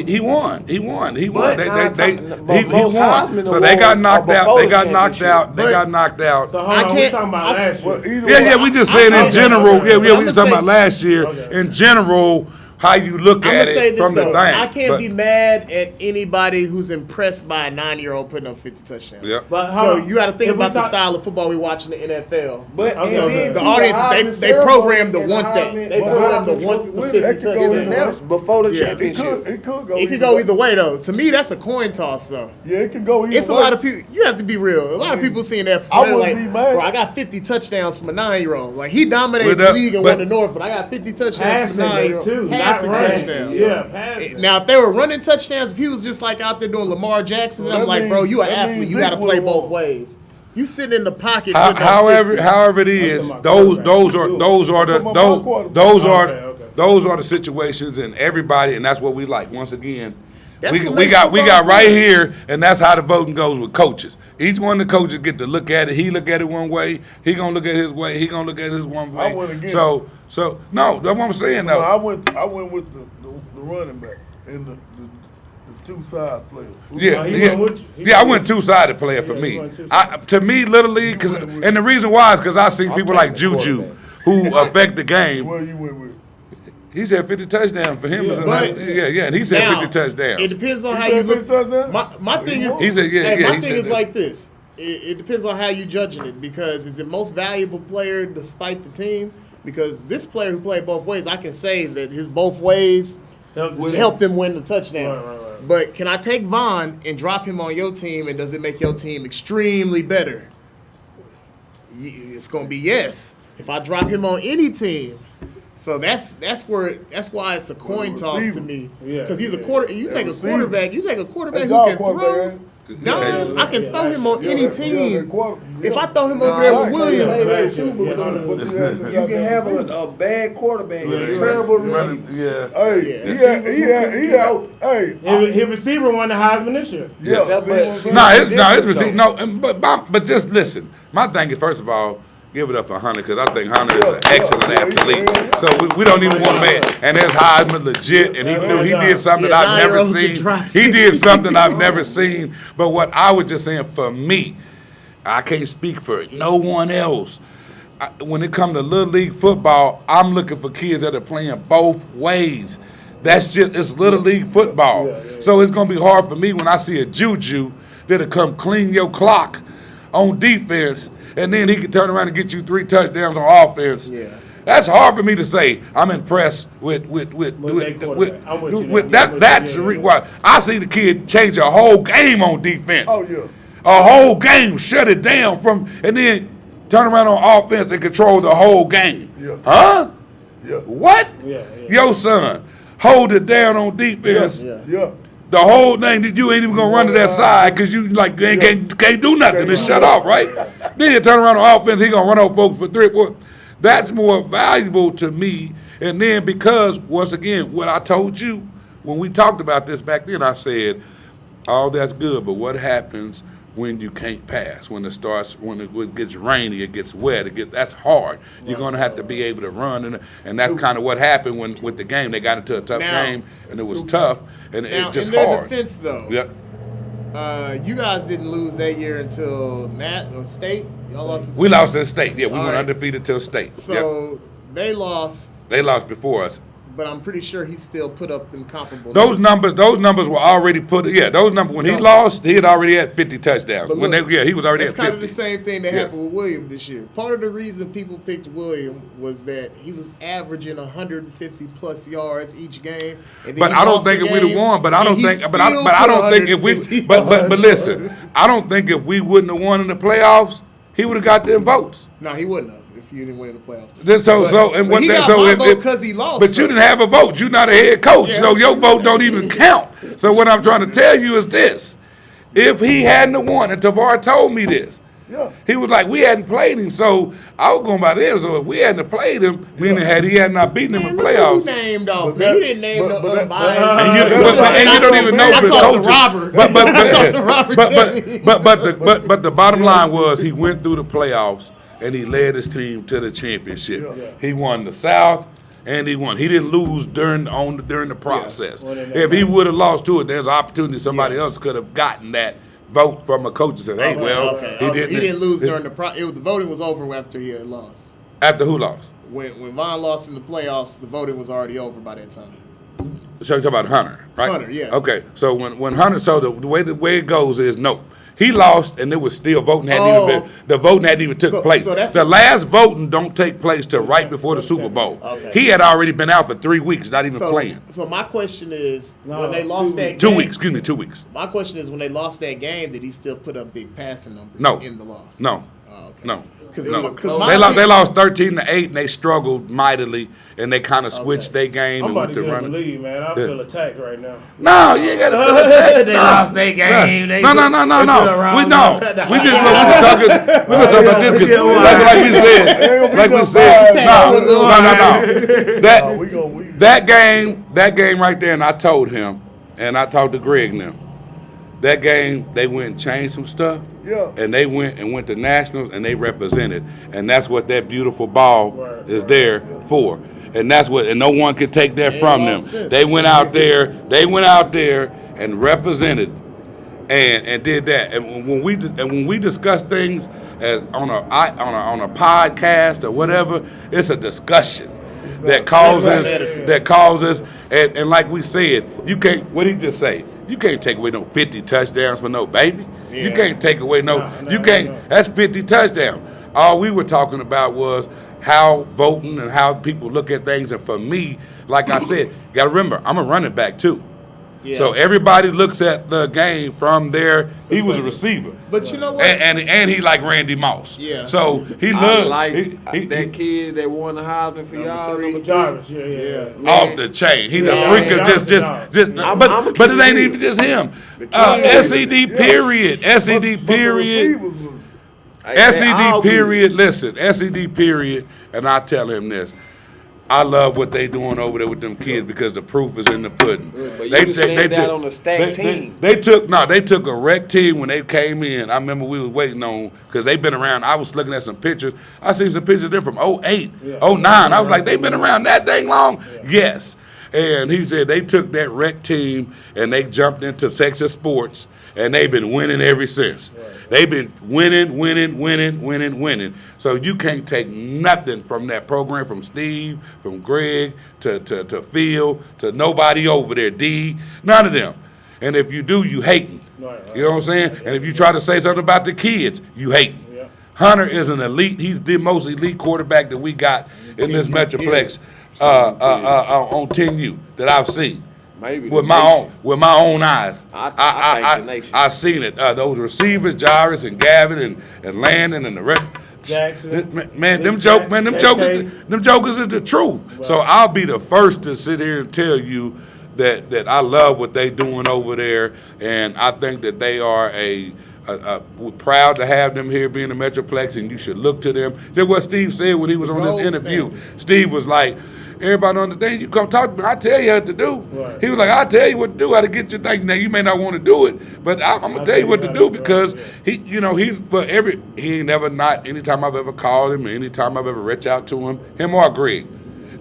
He won. He won. He won. But They nine he times- won. most Heisman So they got awards knocked are out. before They the got knocked out. They But- got knocked out. So hold I on, we can't- talking about last year. Well, either Yeah, way, we just saying in okay, general. okay. Yeah, we I'ma just talking say- about last year. Okay. In general, how you look I'm at gonna say it this from the though. thing. I can't But- be mad at anybody who's impressed by a 9-year-old putting up 50 touchdowns. Yep. But So hold on. you got to think If we about the talk- style of football we watch in the NFL. But Okay. So And then, the too, audience, Heisman they programmed to ceremony want and that. Heisman- They but programmed to Heisman want Trophy the winner, 50 that could go touchdowns. either way. That's before the Yeah. championship. it could go. It could go either way though. To me, that's a coin toss though. Yeah, it could go either It's a way. lot of people. You have to be real. A lot of people seeing that. I they're wouldn't like, be mad. bro, I got 50 touchdowns from a 9-year-old. Like he dominated But, the league and but- won the North, but I got 50 touchdowns from a Passing it 9-year-old. too, not Passing running. touchdowns. Yeah, passing. Now, if they were running touchdowns, if he was just like out there doing Lamar Jackson, then So I'm that like, bro, means- you an that athlete. means You got to Zeke play would've both won. ways. You sitting in the pocket. How- putting up however, 50. however it is, talking about those quarterback. those are those are the I'm talking about those quarterback. those are Okay. those are the situations, and everybody, and that's what we like. Once again, That's we what we makes got football right fun. here, and that's how the voting goes with coaches. Each one of the coaches get to look at it. He look at it one way. He gonna look at his way. He gonna look at his one way. I went against So no, that's what I'm saying No, though. I went with the running back and the two side players. Yeah, he yeah, went with you. He yeah. I went went with you. two-sided player for Yeah, me. he went two-sided. To me, Little League, and the reason why is because I seen people like taking the Juju quarterback. who affect the game. Where you went with? He said 50 touchdowns for him. Yeah. But- Yeah, and he said Now, 50 touchdowns. It depends on He how said you look. 50 touchdowns? My Oh, thing he is, won. He said, yeah, hey, yeah, my he thing said is that. like this. It depends on how you judging it because is it most valuable player despite the team? Because this player who played both ways, I can say that his both ways Help helped him win the touchdown. Right. But can I take Vaughn and drop him on your team, and does it make your team extremely better? It's gonna be yes. If I drop him on any team, so that's why it's a coin toss to receiver. me. Yeah, Because he's a yeah. quarter. You Yeah, take a receiver. quarterback. You take a quarterback That's who y'all can quarterback, throw. ain't Dimes, I can throw him on any Yeah, team. quarter- If I yeah. throw him over there with Right. Williams, Say that Yeah, too, yeah, because yeah. But you had to you can have receiver. a bad quarterback, Yeah, a yeah. terrible receiver. Yeah. Hey, Yeah. hey, His receiver won the Heisman this year. yeah. That's see what- what I'm saying? No, it's different, no, but just listen. My thing is, first of all, give it up for Hunter because I think Hunter is an excellent athlete. So we don't even want to make, and his Heisman legit, and he did something Yeah, that I've never 9-year-old can seen. drive. He did something I've never seen. But what I was just saying for me, I can't speak for no one else. When it comes to Little League football, I'm looking for kids that are playing both ways. That's just, it's little league football. Yeah. So it's going to be hard for me when I see a Juju that'll come clean your clock on defense, and then he can turn around and get you 3 touchdowns on offense. Yeah. That's hard for me to say. I'm impressed with their quarterback. I'm with you with there. that. That's the why I see the kid change a whole game on defense. Oh yeah. A whole game, shut it down and then turn around on offense and control the whole game. Yeah. Huh? Yeah. What? Yeah. Yo, son, hold it down on defense. Yeah. Yeah. The whole thing that you ain't even gonna run to that side because you like you can't do nothing. It's shut off, right? Then you turn around on offense, he gonna run over folks for 3 or 4. That's more valuable to me. And then because once again, what I told you when we talked about this back then, I said, "Oh, that's good, but what happens when you can't pass? When it gets rainy, it gets wet, that's hard. You're gonna have to be able to run, and that's kind of what happened with the game. They got into a tough game, and it was tough, and Now, it just in their hard. defense, though, Yep. you guys didn't lose that year until State. Y'all lost to State. We lost in state. Yeah, we All went right. undefeated till state. Yep. So they lost, They lost before us. but I'm pretty sure he still put up them comparable. Those numbers were already put. Yeah, those numbers. When he lost, he had already had 50 touchdowns. But When look, he was already It's at 50. kind of the same thing that Yes. happened with William this year. Part of the reason people picked William was that he was averaging 150 plus yards each game. And then But he I don't lost think the if we'd have game, won. But I and don't he think. But still I put don't think if we. 150 But listen, yards. I don't think if we wouldn't have won in the playoffs, he would have got them votes. No, he wouldn't have if you didn't win in the playoffs. Then But he got my vote because he lost. But you didn't have a vote. You're not a head coach, Yeah. so your vote don't even count. So what I'm trying to tell you is this: if he hadn't have won, and Tavar told me this, Yeah. he was like, we hadn't played him, so I was going by this. So if we hadn't have played him, meaning had he had not beaten him in Man, look who playoffs. you named off. But Man, that- you didn't name but- no but that- unbiased. And you, That's and you don't even know I the talked to coaches. Robert. But I talked to Robert Tilley. but the bottom line was he went through the playoffs and he led his team to the championship. Yeah. He won the South and he won. He didn't lose during the process. Well, then If he that- would have lost to it, there's an opportunity somebody else could have gotten that vote from a coach and said, hey, well, Okay. He didn't lose during the voting was over after he had lost. After who lost? When Von lost in the playoffs, the voting was already over by that time. So you're talking about Hunter, right? Hunter, yeah. Okay, so when Hunter, so the way it goes is no. He lost, and it was still voting the voting hadn't even took So- place. so that's- The last voting don't take place till right before the Super Bowl. Okay. He had already been out for 3 weeks, not even playing. So my question is, No, when they lost 2 that weeks. 2 game, weeks, excuse me, 2 weeks. My question is, when they lost that game, did he still put up big passing numbers No. in the loss? No. Oh, okay. No. Because No. my They lost 13-8, and they struggled mightily, and they kind of switched their game I'm and about went to to get run. in the lead, man. I Yeah. feel attacked right now. No, you ain't got to. They lost their game. They No. put it around We me. know. We just talking about this because, like we said, no. We gonna win. That game right there, and I told him, and I talked to Greg and them. That game, they went and changed some stuff. Yeah. And they went to nationals, and they represented, and that's what that beautiful ball is there for. And that's what, and no one can take that from them. They went out there and represented, and did that. And when we discuss things as on a podcast or whatever, it's a discussion that causes, and like we said, you can't. What did he just say? You can't take away no 50 touchdowns for no baby. You can't take away no. You can't. That's 50 touchdowns. All we were talking about was how voting and how people look at things. And for me, like I said, you got to remember, I'm a running back too. Yeah. So everybody looks at the game from there. He was a receiver. But you know what? And he like Randy Moss. Yeah. So he I loved like that kid that won the Heisman for y'all. Number Jarvis, yeah. off the chain. He's Yeah, a freak of yeah, just. I'm a But kid. it ain't even just him. SED period. SED period. SED period. Listen, SED period. And I tell him this. I love what they doing over there with them kids because the proof is in the pudding. But you can stand out on a stacked team. They took a rec team when they came in. I remember we was waiting on because they've been around. I was looking at some pictures. I seen some pictures of them from 08, 09. I was like, they've been around that dang long? Yes. And he said they took that rec team and they jumped into Texas sports, and they've been winning ever since. They've been winning. So you can't take nothing from that program, from Steve, from Greg, to Phil, to nobody over there, D, none of them. And if you do, you hating. Right. You know what I'm saying? And if you try to say something about the kids, you hating. Yeah. Hunter is an elite. He's the most elite quarterback that we got in this Metroplex on 10U that I've seen. Maybe With the my nation. own eyes. I think the nation. I seen it. Those receivers, Jairus and Gavin and Landon and the rest. Jackson. Man, them KK. jokers is the truth. So I'll be the first to sit here and tell you that I love what they doing over there, and I think that they are we're proud to have them here being a Metroplex, and you should look to them. That's what Steve said when he was on Gold this interview. standard. Steve was like, everybody don't understand. You come talk to me, I tell you what to do. Right. He was like, I tell you what to do, how to get your thing. Now you may not want to do it, but I'm gonna tell you what to do because he ain't never not. Anytime I've ever called him, or anytime I've ever reached out to him or Greg,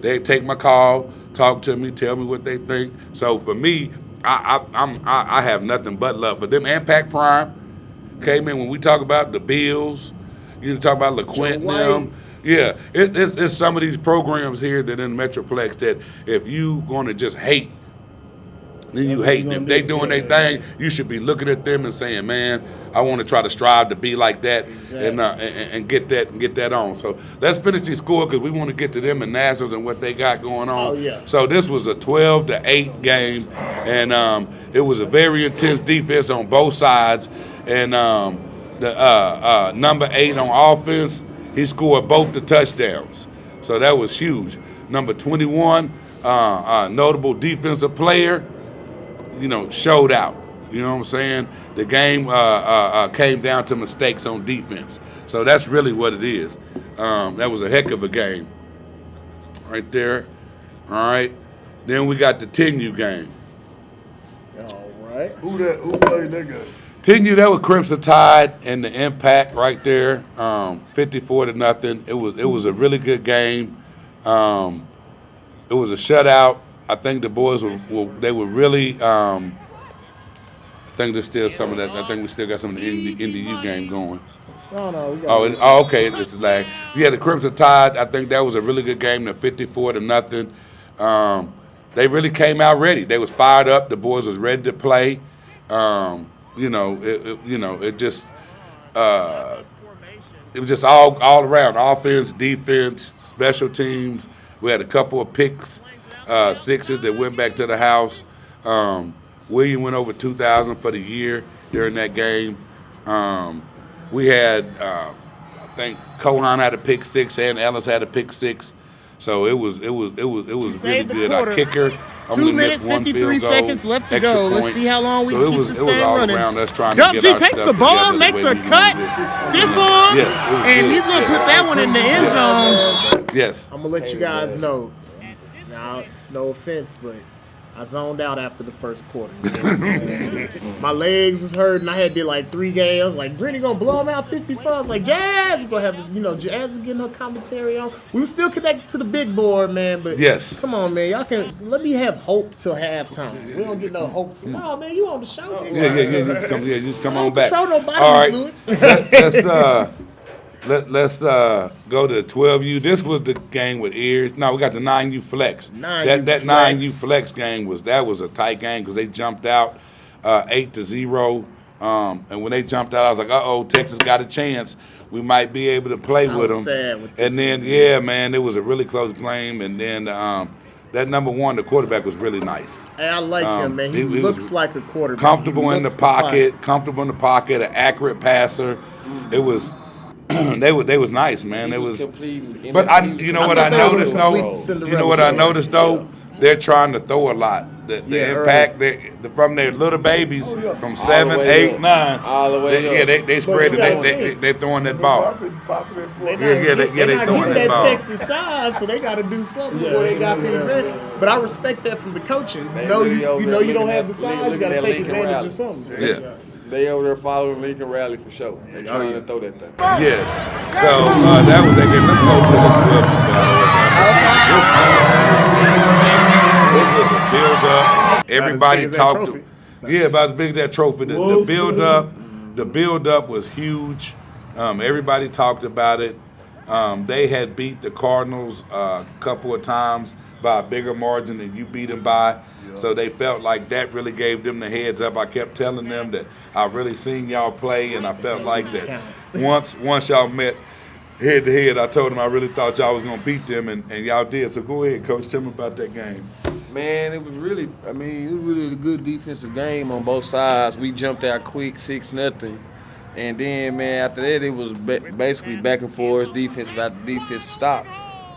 they take my call, talk to me, tell me what they think. So for me, I have nothing but love for them. And Pac Prime, okay, man. When we talk about the Bills, you talk about LaQuint and them. Yeah, it's some of these programs here that in Metroplex that if you going to just hate, then you hate them. If they doing their thing, you should be looking at them and saying, man, I want to try to strive to be like that and get that on. So let's finish the score because we want to get to them and Nationals and what they got going on. Oh, yeah. So this was a 12-8 game, and it was a very intense defense on both sides. And the number 8 on offense, he scored both the touchdowns. So that was huge. Number 21, notable defensive player, showed out. You know what I'm saying? The game came down to mistakes on defense. So that's really what it is. That was a heck of a game right there. All right. Then we got the 10U game. All right. Who played that game? 10U, that was Crimson Tide and the Impact right there, 54-0. It was a really good game. It was a shutout. I think the boys were really. I think there's still some of that. I think we still got some of the NDU game going. No, we got Okay. This is like the Crimson Tide. I think that was a really good game. The 54-0. They really came out ready. They was fired up. The boys was ready to play. It was just all around offense, defense, special teams. We had a couple of picks, sixes that went back to the house. William went over 2,000 for the year during that game. We had, I think Cohan had a pick 6 and Ellis had a pick 6. So it was really saved the good. quarter. Our kicker 2 only minutes, missed one 53 field goal, seconds left to extra go. point. Let's see how long we So can it keep was this it was thing all running. around us trying Dub to G get our takes stuff the ball, together makes the way a we cut, needed it. stiff arm, Yes, it was and good. he's going to put that one in the end zone. Yes. I'm going to let you guys know. Now, it's no offense, but I zoned out after the first quarter. You know what I'm saying? My legs was hurting. I had did like 3 games. I was like, Brittany gonna blow him out 54. I was like, Jazz, we're gonna have this, Jazz was getting her commentary on. We were still connected to the big board, man, but Yes. come on, man. Y'all can let me have hope till halftime. We don't get no hope. No, man, you on the show. Yeah. Just come on back. Control no body All right. fluids. Let's go to 12U. This was the game with ears. No, we got the 9U flex. 9U That flex. 9U flex game was a tight game because they jumped out 8-0. And when they jumped out, I was like, uh-oh, Texas got a chance. We might be able to play I with was them. sad with this And then, one. yeah, man, it was a really close game. And then that number 1, the quarterback, was really nice. Hey, I like him, man. He he was looks like a quarterback. Comfortable He in the looks pocket, an accurate passer. It was they was nice, man. It was. But you know what I thought they noticed was a though. complete Cinderella You know what I story. noticed though. They're trying to throw a lot. The Yeah, impact from their little babies from 7, the way 8, up. 9. All the way up. They spread you it. gotta They're throwing that ball. They They're throwing that that ball. Texas side, so they got to do something before they got the advantage. But I respect that from the coaching. You know you don't have the size, you got to take advantage of something. Yeah. They over there following Lincoln Rally for sure. They trying to throw that thing. Yes. So that was that game. Let's go to the 12. This was Everybody as that talked. trophy. Yeah, about as big as that trophy. The Whoa. build up was huge. Everybody talked about it. They had beat the Cardinals a couple of times by a bigger margin than you beat them by. So they felt like that really gave them the heads up. I kept telling them that I really seen y'all play, and I felt like that once y'all met head to head, I told them I really thought y'all was gonna beat them, and y'all did. So go ahead, Coach. Tell me about that game. Man, it was really a good defensive game on both sides. We jumped out quick, 6-0. And then, man, after that, it was basically back and forth, defensive after defensive stop.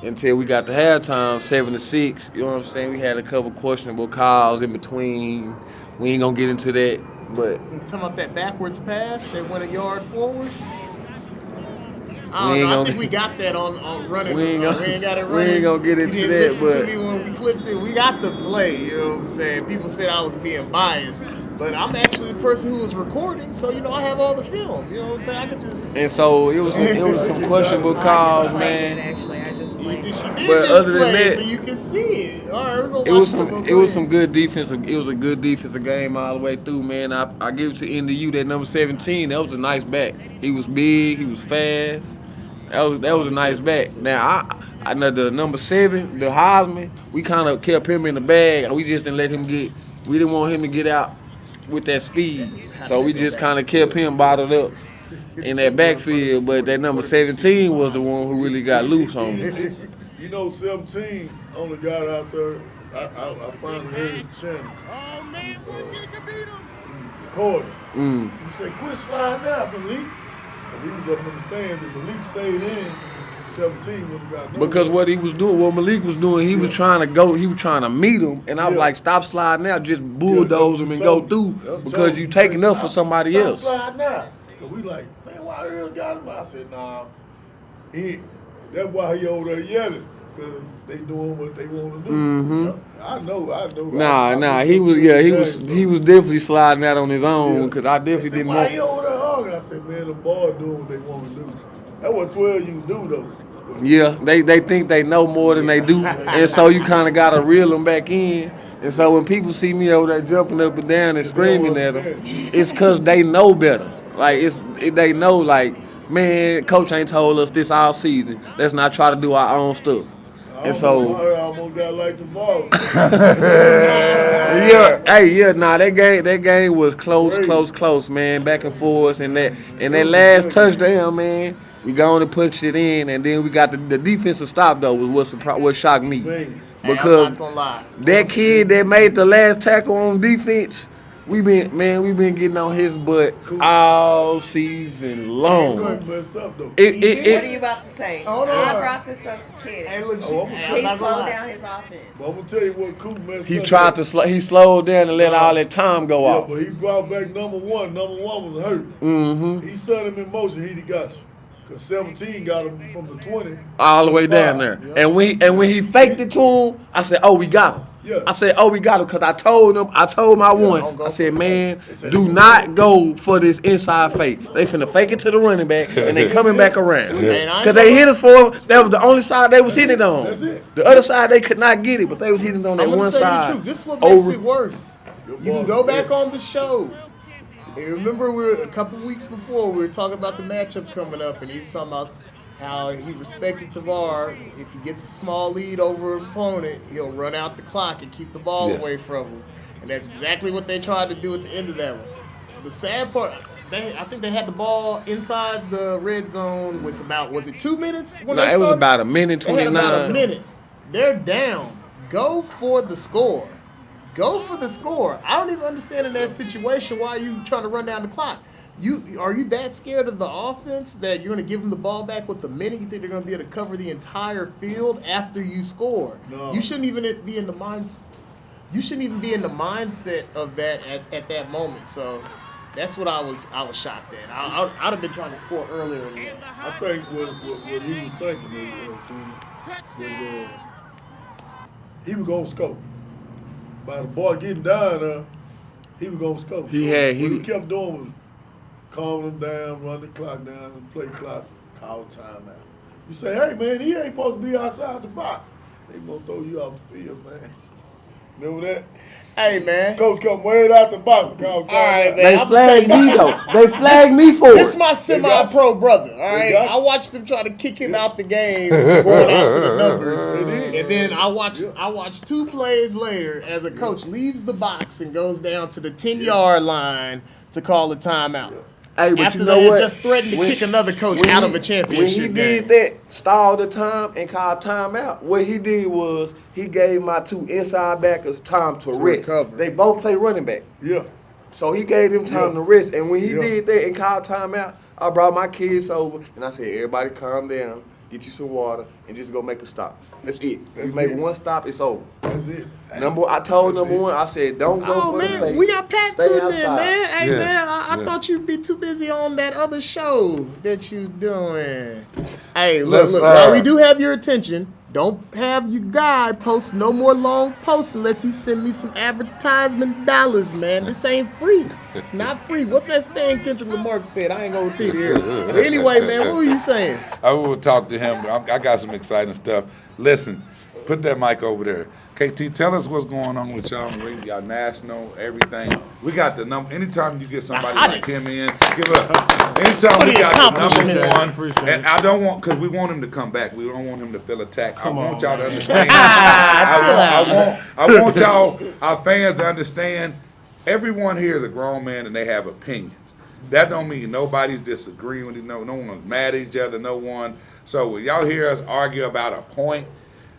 Until we got to halftime, 7-6. You know what I'm saying? We had a couple questionable calls in between. We ain't gonna get into that, but Talking about that backwards pass, they went a yard forward. We I ain't don't know. I gonna- think we got that on running. We ain't gonna- we ain't got it we running. ain't gonna get into You that, didn't listen but- to me when we clipped it. We got the play. You know what I'm saying? People said I was being biased, but I'm actually the person who was recording, so I have all the film. You know what I'm saying? I could just. and so it was some questionable calls, man. Actually, I just She played. did But just other than play, that- so you can see it. All right, we're gonna It watch was the some football it was play. some good defensive. It was a good defensive game all the way through, man. I give it to NDU, that number 17. That was a nice back. He was big. He was fast. That was a nice back. Now I know the number 7, the Heisman. We kind of kept him in the bag. We just didn't let him get. We didn't want him to get out with that speed, so we just kind of kept him bottled up in that backfield. But that number 17 was the one who really got loose on me. 17 only got out there. I finally heard Shannon. Recording. Mm. He said, quit sliding out, Malik. We was up in the stands, and Malik stayed in. 17 would have got nowhere. Because what he was doing, what Malik was doing, he was trying to meet him, and I was Yeah. like, stop sliding out, just bulldoze him and go through, because you taking up for somebody else. Stop sliding out. Cause we like, man, why Earl's got him? I said, nah, that's why he over there yelling, cause they doing what they want to do. Mhm. I know. Nah, he was definitely sliding out on his own, because I definitely didn't why want. he over there arguing? I said, man, the boy doing what they want to do. That's what 12 you do though. Yeah, they think they know more than they do, and so you kind of gotta reel them back in. And so when people see me over there jumping up and down and screaming at them, it's cause they know better. Like they know, like, man, coach ain't told us this all season. Let's not try to do our own stuff. And so I almost got like tomorrow. that game was close, man, back and forth, and that last touchdown, man, we gone and punched it in, and then we got the defensive stop though was what shocked me, Man. because I'm not gonna lie. that kid that made the last tackle on defense, we been getting on his butt all season long. Cook messed up though. What are you about to say? Hold I on. brought this up to Chad. Hey, look, Oh, I'm gonna hey, tell He I'm not gonna slowed lie. down his offense. But I'm gonna tell you what Coop messed He up. tried to he slowed down and let all that time go Yeah, off. but he brought back number one. Number one was hurt. Mm-hmm. He set him in motion. He got you. Cause 17 got him from the 20. All the way down there. And when he faked it to him, I said, "Oh, we got him." Yeah. I said, "Oh, we got him," because I told my one. don't go I said, for "Man, They said do they not go for this inside fake. They finna fake it to the running back, and they coming back around." Man, I ain't Because they hit us for, that was the only side they was hitting on. That's it. The other side they could not get it, but they was hitting on that I'm gonna one tell you the side. truth. This is what makes over. it worse. Your You can boy, go back yeah. on the show. And remember, we were a couple weeks before we were talking about the matchup coming up, and he's talking about how he respected Tavar. If he gets a small lead over an opponent, he'll run out the clock and keep the ball Yes. away from him. And that's exactly what they tried to do at the end of that one. The sad part, I think they had the ball inside the red zone with about, was it 2 minutes? When No, they it was started? about a minute They had about a 29. minute. They're down. Go for the score. Go for the score. I don't even understand in that situation why you trying to run down the clock. Are you that scared of the offense that you're going to give them the ball back with the minute? You think they're going to be able to cover the entire field after you score? No. You shouldn't even be in the mindset. You shouldn't even be in the mindset of that at that moment. So that's what I was shocked at. I'd have been trying to score earlier in the game. I think what he was thinking was he was gonna score. By the boy getting down there, he was gonna score. What he kept doing was calm them down, run the clock down, and play clock, call timeout. You say, hey man, he ain't supposed to be outside the box. They gonna throw you off the field, man. Remember that? Hey, man. Coach come way out the box and call All right, timeout. man. They I'm flagged telling me you- though. They flagged me for This is it. my semi-pro brother, all right? got you. I watched them try to kick him out the game for going out to the numbers. They did. And then I watched 2 plays later as a coach leaves the box and goes down to the 10-yard line to call a timeout. Hey, but After you know they had what? just threatened to When- kick another coach when out he- of a championship When he game. did that, stalled the time and called timeout. What he did was he gave my 2 inside backers time to rest. recover. They both play running back. Yeah. So he gave them time Yeah. to rest. And when he Yeah. did that and called timeout, I brought my kids over and I said, everybody calm down, get you some water, and just go make a stop. That's it. That's you make it. one stop, it's over. That's it. I told number 1, I said, don't go Oh for the man, fake. we got Pat Stay tuned in, outside. man. Hey Yeah. man, I Yeah. thought you'd be too busy on that other show that you doing. Hey, look, Listen, while we do have your attention, don't have your guy post no more long posts unless he send me some advertisement dollars, man. This ain't free. It's not free. What's that thing Kendrick Lamar said? I ain't gonna repeat it here. But anyway, man, what were you saying? I will talk to him. I got some exciting stuff. Listen, put that mic over there. KT, tell us what's going on with y'all. Y'all national, everything. We got the number. Anytime you get somebody like him in, give up. Anytime What we are got the number accomplishments? one, Appreciate and it. I don't want, because we want him to come back. We don't want him to feel attacked. Come I want on, y'all to man. understand. Ah, I want y'all, our fans, to understand. Everyone here is a grown man and they have opinions. That don't mean nobody's disagreeing with you. No one's mad at each other. No one. So when y'all hear us argue about a point,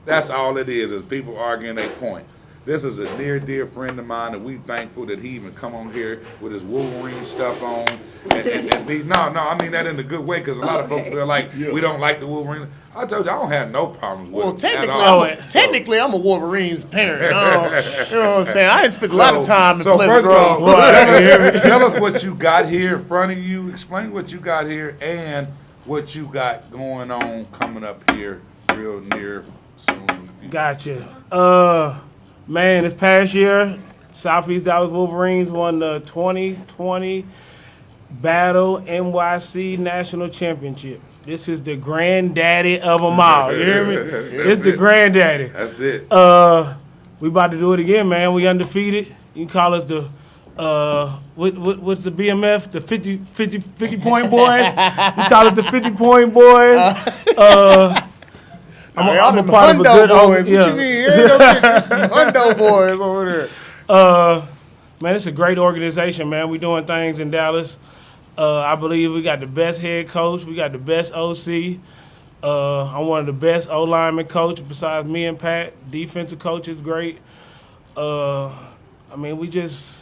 that's all it is people arguing a point. This is a near dear friend of mine, and we thankful that he even come on here with his Wolverine stuff on. And be, no, I mean that in a good way, because a lot of folks feel like we don't like the Wolverine. I told you, I don't have no problems with Well, it technically, at all. I'm a Wolverine's parent. You know what I'm saying? I didn't spend a lot of time in so Pleasant first of all, Grove. tell us what you got here in front of you. Explain what you got here and what you got going on coming up here real near soon in the future. Gotcha. Man, this past year, Southeast Dallas Wolverines won the 2020 Battle NYC National Championship. This is the granddaddy of them all. You hear me? It's the granddaddy. That's it. We about to do it again, man. We undefeated. You can call us the what's the BMF? The 50 point boys. We call it the 50-point boys. I'm a part of a good boys. yeah. What you mean? There's some Hundo boys over there. Man, it's a great organization, man. We doing things in Dallas. I believe we got the best head coach. We got the best OC. I'm one of the best O-lineman coach besides me and Pat. Defensive coach is great. I mean, we just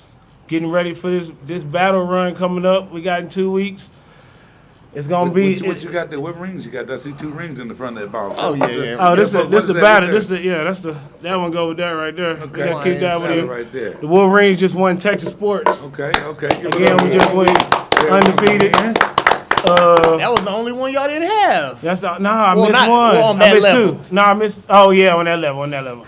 getting ready for this battle run coming up. We got in 2 weeks. It's gonna be. What you got there? What rings you got? I see 2 rings in the front of that ball. Oh, yeah. Oh, this what the is that battle. right This the that one go with that right there. We Okay. got kicked out with Got it it. right there. The Wolverines just won Texas Sports. Okay. Give it Again, up. we just went undefeated. That was the only one y'all didn't have. That's I Well, missed not- one. well, on I that missed level. 2. No, I missed. Oh yeah, on that level.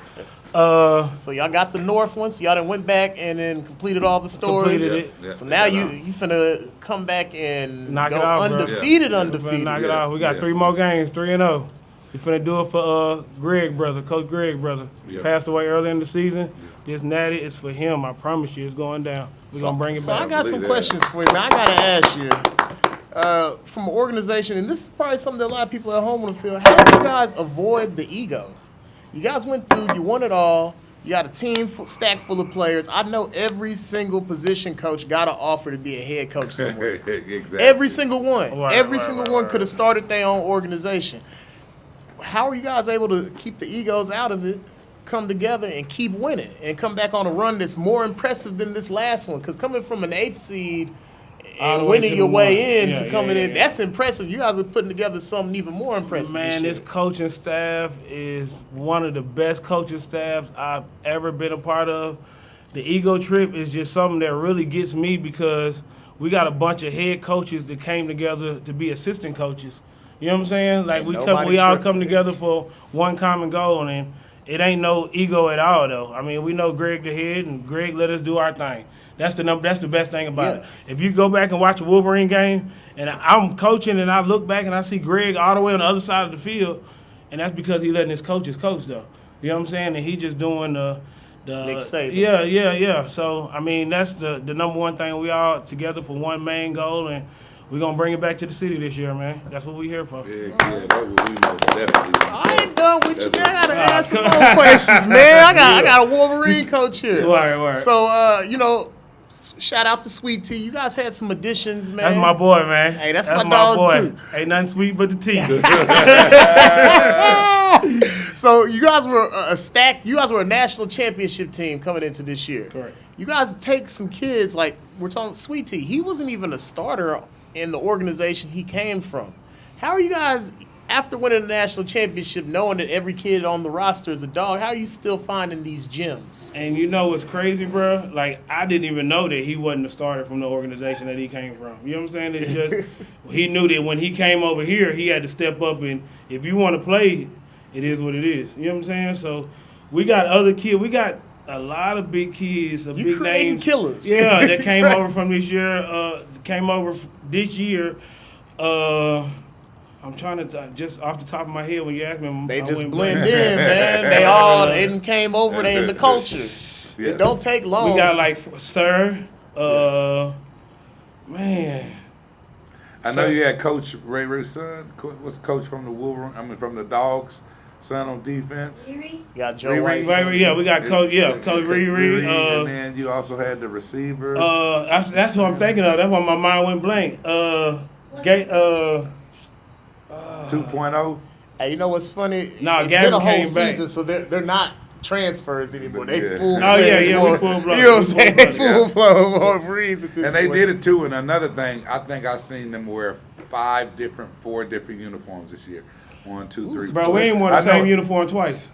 So y'all got the North one, so y'all done went back and then completed all the stories. Completed it. Yeah, So now yeah. you finna come back and Knock go it off, bro. undefeated, We finna undefeated. knock it Yeah, off. We got yeah. 3 more games, 3-0. We finna do it for Greg brother, Coach Greg brother. He Yeah. passed away early in the season. This natty is for him. I promise you, it's going down. We're gonna bring it So I back. got some Believe that. questions for you, man. I gotta ask you. From an organization, and this is probably something that a lot of people at home want to feel. How do you guys avoid the ego? You guys went through, you won it all. You got a team stacked full of players. I know every single position coach got an offer to be a head coach somewhere. Exactly. Every single one. Right, Every right, single right, one right. could have started their own organization. How are you guys able to keep the egos out of it, come together, and keep winning, and come back on a run that's more impressive than this last one? Because coming from an 8th seed All the and way winning to your the way one. in Yeah, to yeah, coming yeah, in, yeah. that's impressive. You guys are putting together something even more impressive. Man, this this coaching staff is one of the best coaching staffs I've ever been a part of. The ego trip is just something that really gets me because we got a bunch of head coaches that came together to be assistant coaches. You know what I'm saying? Like And we nobody all tripping. come together for one common goal, and it ain't no ego at all though. I mean, we know Greg the head, and Greg let us do our thing. That's the best thing about it. If you go back and watch a Wolverine game, and I'm coaching, and I look back and I see Greg all the way on the other side of the field, and that's because he letting his coaches coach though. You know what I'm saying? And he just doing the Nick Saban. Yeah. So I mean, that's the number one thing. We all together for one main goal, and we're gonna bring it back to the city this year, man. That's what we here for. Yeah, that's what we know definitely. I ain't done with you, man. I gotta That's ask some more questions, man. I got a Wolverine coach here. Right. So, shout out to Sweet Tea. You guys had some additions, man. That's my boy, man. Hey, that's my dog, boy. too. Ain't nothing sweet but the tea. So you guys were You guys were a national championship team coming into this year. Correct. You guys take some kids like we're talking Sweet Tea. He wasn't even a starter in the organization he came from. How are you guys, after winning the national championship, knowing that every kid on the roster is a dog? How are you still finding these gems? And you know what's crazy, bro? Like, I didn't even know that he wasn't a starter from the organization that he came from. You know what I'm saying? It's just, he knew that when he came over here, he had to step up, and if you want to play, it is what it is. You know what I'm saying? So, we got other kids. We got a lot of big kids, You big creating names. killers. Yeah, that came over from this year, this year. I'm trying to just off the top of my head when you ask me. They I just went blend blank. in, man. They done came over. They in the culture. Yes. It don't take long. We got like Sir, man. I know you had Coach Ray's son. What's coach from the Wolverine? I mean, from the Dogs, son on defense. You got Joe Riri. White. Right, yeah, we got Coach Riri. And then you also had the receiver. That's what I'm thinking of. That's why my mind went blank. 2.0. Hey, you know what's funny? Nah, It's Gavin been a whole came back. season, so they're not transfers anymore. They Yeah. full. Oh, yeah, we full-blown. You know what I'm We saying? full-blown, Full blown Wolverines at this And they point. did it too. And another thing, I think I seen them wear 4 different uniforms this year. 1, 2, 3. Bro, we ain't worn the same uniform twice.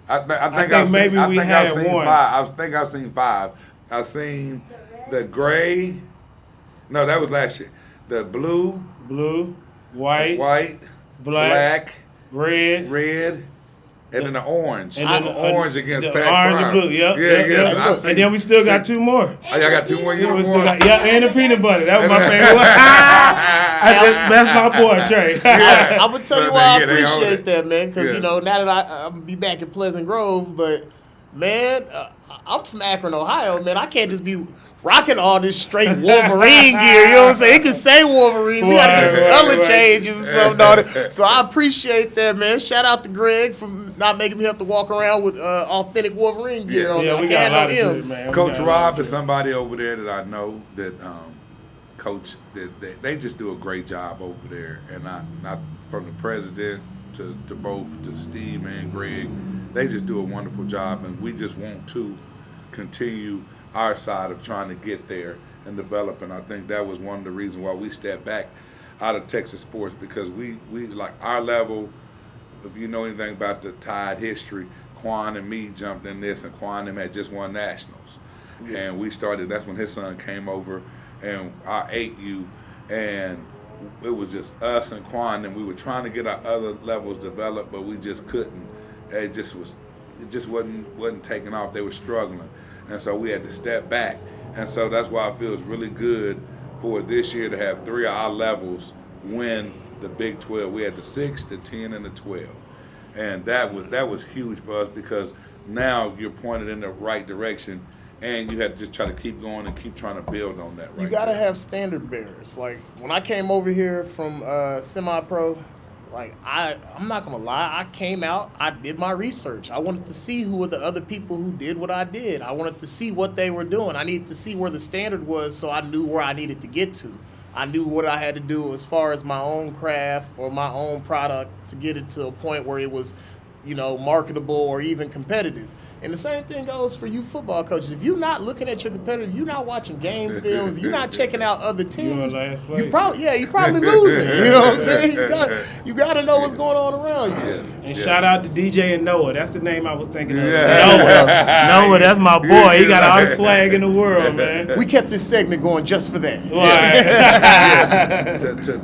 I think think maybe we had I've seen one. 5. I think I've seen 5. I've seen the gray. No, that was last year. The blue, Blue, white, black, red. red, and then the orange. And then The the- orange against the Pac orange Prime. and blue, yep, Yeah, yep, yes. yep. I seen- And then we still got 2 more. Oh, y'all got 2 more We still uniforms? got, and the peanut butter. That was my favorite one. That's my boy, Trey. I'm gonna tell you But why I yeah, they own appreciate it. that, man. Because Yeah. now that I'm gonna be back in Pleasant Grove, but man, I'm from Akron, Ohio, man. I can't just be rocking all this straight Wolverine gear. You know what I'm saying? It can say Wolverines. We gotta get some Right, color right. changes and something on it. So I appreciate that, man. Shout out to Greg for not making me have to walk around with authentic Wolverine gear Yeah. on. Yeah, I we can't got a lot have of no shit, M's. man. We Coach got a lot of Rob is shit. somebody over there that I know that Coach that they just do a great job over there, and not from the president to both to Steve and Greg, they just do a wonderful job, and we just want to continue our side of trying to get there and develop. And I think that was one of the reasons why we stepped back out of Texas sports, because we like our level. If you know anything about the Tide history, Quan and me jumped in this, and Quan and him had just won nationals. And we started, that's when his son came over, and our 8U, and it was just us and Quan, and we were trying to get our other levels developed, but we just couldn't. It just wasn't taking off. They were struggling. And so we had to step back. And so that's why I feel it's really good for this year to have 3 of our levels win the Big 12. We had the 6, the 10, and the 12. And that was huge for us, because now you're pointed in the right direction, and you have to just try to keep going and keep trying to build on that. You gotta have standard bearers. Like when I came over here from semi-pro, like I'm not gonna lie, I came out, I did my research. I wanted to see who were the other people who did what I did. I wanted to see what they were doing. I needed to see where the standard was, so I knew where I needed to get to. I knew what I had to do as far as my own craft or my own product to get it to a point where it was, marketable or even competitive. And the same thing goes for you football coaches. If you're not looking at your competitors, you're not watching game films, you're not checking out other teams, last you place. probably losing. You know what I'm saying? You got to know what's going on around you. Yes, And yes. shout out to DJ and Noah. That's the name I was thinking of. Yeah. Noah, that's my boy. He got all the swag in the world, man. We kept this segment going just for that. Right.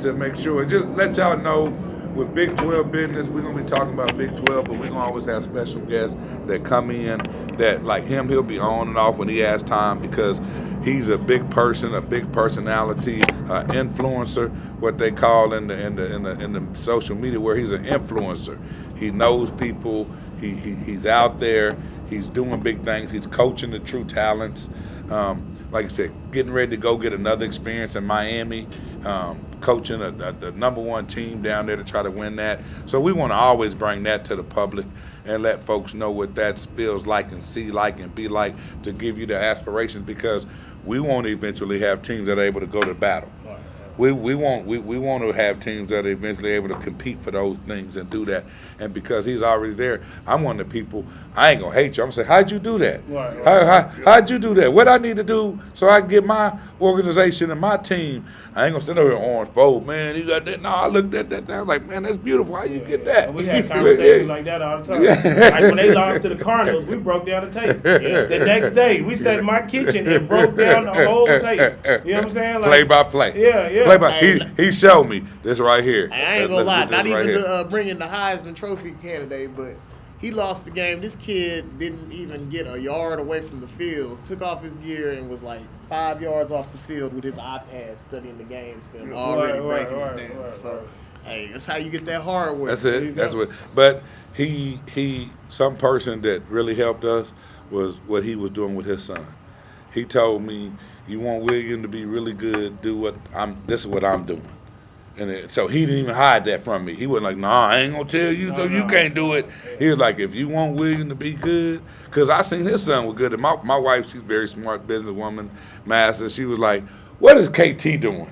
to make sure, just let y'all know, with Big 12 business, we're gonna be talking about Big 12, but we're gonna always have special guests that come in that, like him, he'll be on and off when he has time, because he's a big person, a big personality, influencer, what they call in the social media, where he's an influencer. He knows people. He's out there. He's doing big things. He's coaching the true talents. Like I said, getting ready to go get another experience in Miami, coaching the #1 team down there to try to win that. So we want to always bring that to the public and let folks know what that feels like and see like and be like, to give you the aspirations, because we want to eventually have teams that are able to go to battle. We want to have teams that are eventually able to compete for those things and do that. And because he's already there, I'm one of the people, I ain't gonna hate you. I'm gonna say, how'd you do that? How'd you do that? What I need to do so I can get my organization and my team? I ain't gonna sit over here on fold, man. You got that? No, I looked at that. I was like, man, that's beautiful. How you get that? We had conversations like that all the time. Like when they lost to the Cardinals, we broke down the tape. The next day, we sat in my kitchen and broke down the whole tape. You know what I'm saying? Like, play by play. Yeah. Play by. He showed me this right here. I ain't gonna lie, Let's not get this even right here. bringing the Heisman Trophy candidate, but he lost the game. This kid didn't even get a yard away from the field, took off his gear and was like 5 yards off the field with his iPad studying the game film, already breaking it down. So, hey, that's how you get that hardware. That's it. That's what. But some person that really helped us was what he was doing with his son. He told me, "You want William to be really good? This is what I'm doing." And so he didn't even hide that from me. He wasn't like, "Nah, I ain't gonna tell you, so you can't do it." He was like, "If you want William to be good," because I seen his son was good. And my wife, she's a very smart businesswoman, master. She was like, "What is KT doing?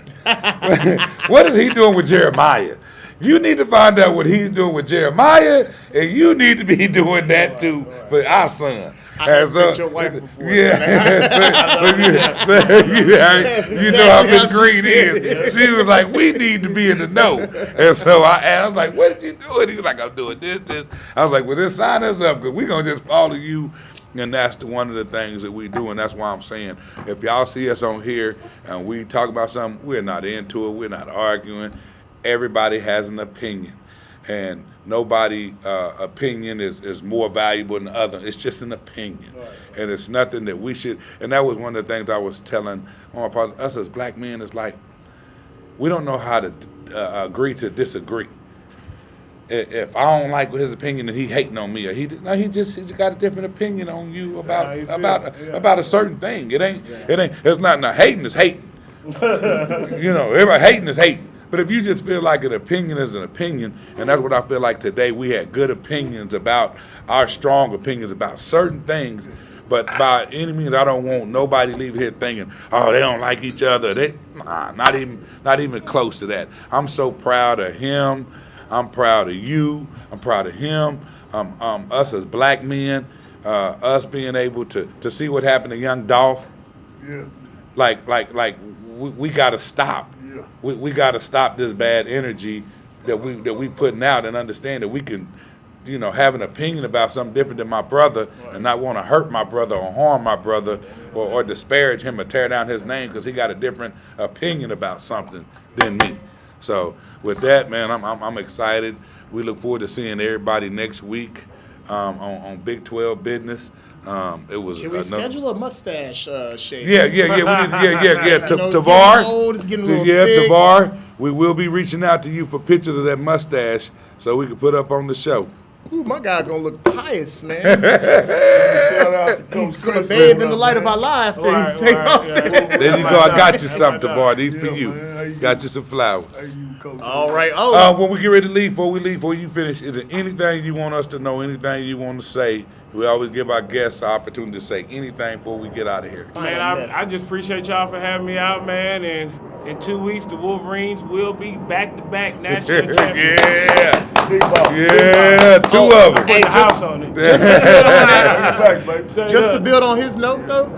What is he doing with Jeremiah? You need to find out what he's doing with Jeremiah, and you need to be doing that too for our son." I have met your wife before. Yeah, you know how Miss Green is. She was like, "We need to be in the know." And so I was like, "What did you do?" And he was like, "I'm doing this." I was like, "Well, then sign us up, because we're gonna just follow you." And that's one of the things that we do, and that's why I'm saying, if y'all see us on here and we talk about something, we're not into it, we're not arguing. Everybody has an opinion, and nobody opinion is more valuable than the other. It's just an opinion, and it's nothing that we should. And that was one of the things I was telling us as black men. Is like, we don't know how to agree to disagree. If I don't like his opinion and he hating on me, or he's just got a different opinion on you about a certain thing. It's not hating is hating. Everybody hating is hating. But if you just feel like an opinion is an opinion, and that's what I feel like today, we had good opinions about our strong opinions about certain things. But by any means, I don't want nobody leaving here thinking, "Oh, they don't like each other." Not even close to that. I'm so proud of him. I'm proud of you. I'm proud of him. Us as black men, us being able to see what happened to young Dolph. Yeah. Like we got to stop. Yeah. We got to stop this bad energy that we putting out, and understand that we can, have an opinion about something different than my brother, and not want to hurt my brother or harm my brother or disparage him or tear down his name because he got a different opinion about something than me. So with that, man, I'm excited. We look forward to seeing everybody next week on Big 12 Business. It was. Can we schedule a mustache shave? Yeah. We need, Tavar. It's getting a little thick. Tavar. We will be reaching out to you for pictures of that mustache so we can put up on the show. Ooh, my guy gonna look pious, man. Shout out to Coach He's gonna Chris. bathe in the light of our life. Right, Take right, off. yeah. There you go. I got you something, Tavar. These for Yeah, you. man. How you Got you some flowers. Hey, you, Coach. All right. When we get ready to leave, before you finish, is there anything you want us to know, anything you want to say? We always give our guests the opportunity to say anything before we get out of here. Man, I just appreciate y'all for having me out, man. And in 2 weeks, the Wolverines will be back-to-back national champions. Yeah. Big ball. Yeah, two of them. Hey, Put the house on it. Back, baby. Just to build on his note, though,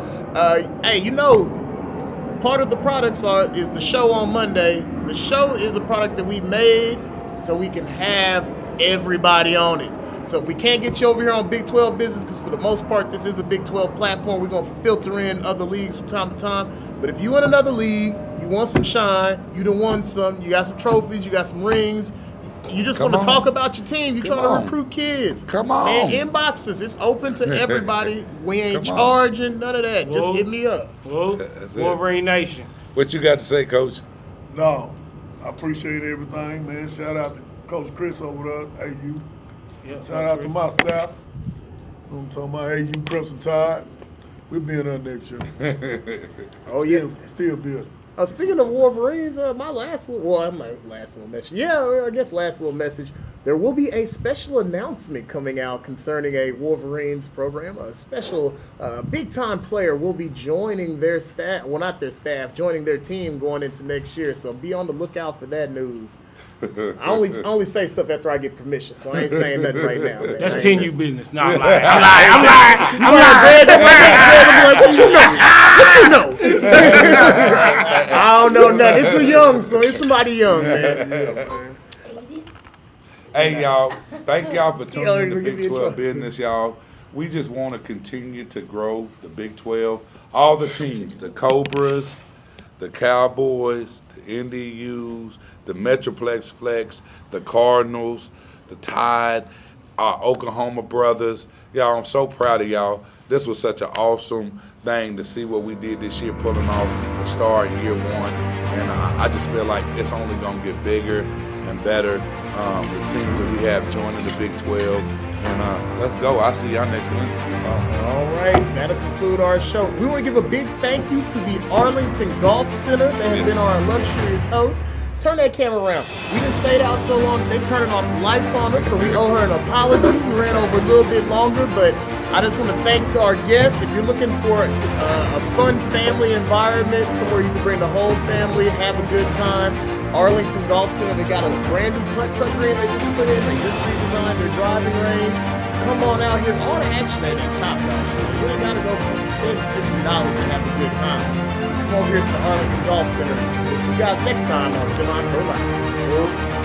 part of the products is the show on Monday. The show is a product that we made so we can have everybody on it. So if we can't get you over here on Big 12 Business, because for the most part, this is a Big 12 platform, we're going to filter in other leagues from time to time. But if you in another league, you want some shine, you done won some, you got some trophies, you got some rings, you just want to talk about your team, you're trying to recruit kids. Come on. Man, inbox us. It's open to everybody. We ain't charging, none of that. Just Whoa. hit me up. Well, Wolverine Nation. What you got to say, Coach? No, I appreciate everything, man. Shout out to Coach Chris over there. Hey, you. Yeah, Shout out to my staff. I'm talking about AU Crimson Tide. We'll be in there next year. Oh yeah. Still building. Speaking of Wolverines, my last little message. Yeah, I guess last little message. There will be a special announcement coming out concerning a Wolverines program. A special big-time player will be joining their staff. Well, not their staff, joining their team going into next year. So be on the lookout for that news. I only say stuff after I get permission, so I ain't saying nothing right now. Man. That's I ain't 10 you just- business. No, I'm lying. I'm lying. What you know? I don't know nothing. It's a young, so it's somebody young, man. Hey, y'all. Thank y'all for tuning in to Give me Big a 12 try. business, y'all. We just want to continue to grow the Big 12. All the teams, the Cobras, the Cowboys, the NDUs, the Metroplex Flex, the Cardinals, the Tide, our Oklahoma brothers. Y'all, I'm so proud of y'all. This was such an awesome thing to see what we did this year, pulling off the star in year one. And I just feel like it's only going to get bigger and better. The teams that we have joining the Big 12. And let's go. I'll see y'all next Wednesday. All right, that'll conclude our show. We want to give a big thank you to the Arlington Golf Center. They have been our luxurious hosts. Turn that camera around. We just stayed out so long, they turned off the lights on us, so we owe her an apology. We ran over a little bit longer, but I just want to thank our guests. If you're looking for a fun family environment, somewhere you can bring the whole family, have a good time, Arlington Golf Center, they got a brand new putt-putt green they just put in. They just redesigned their driving range. Come on out here. All the action at that top notch. You ain't got to go spend $60 to have a good time. Come over here to the Arlington Golf Center. We'll see you guys next time on Semi Pro Live.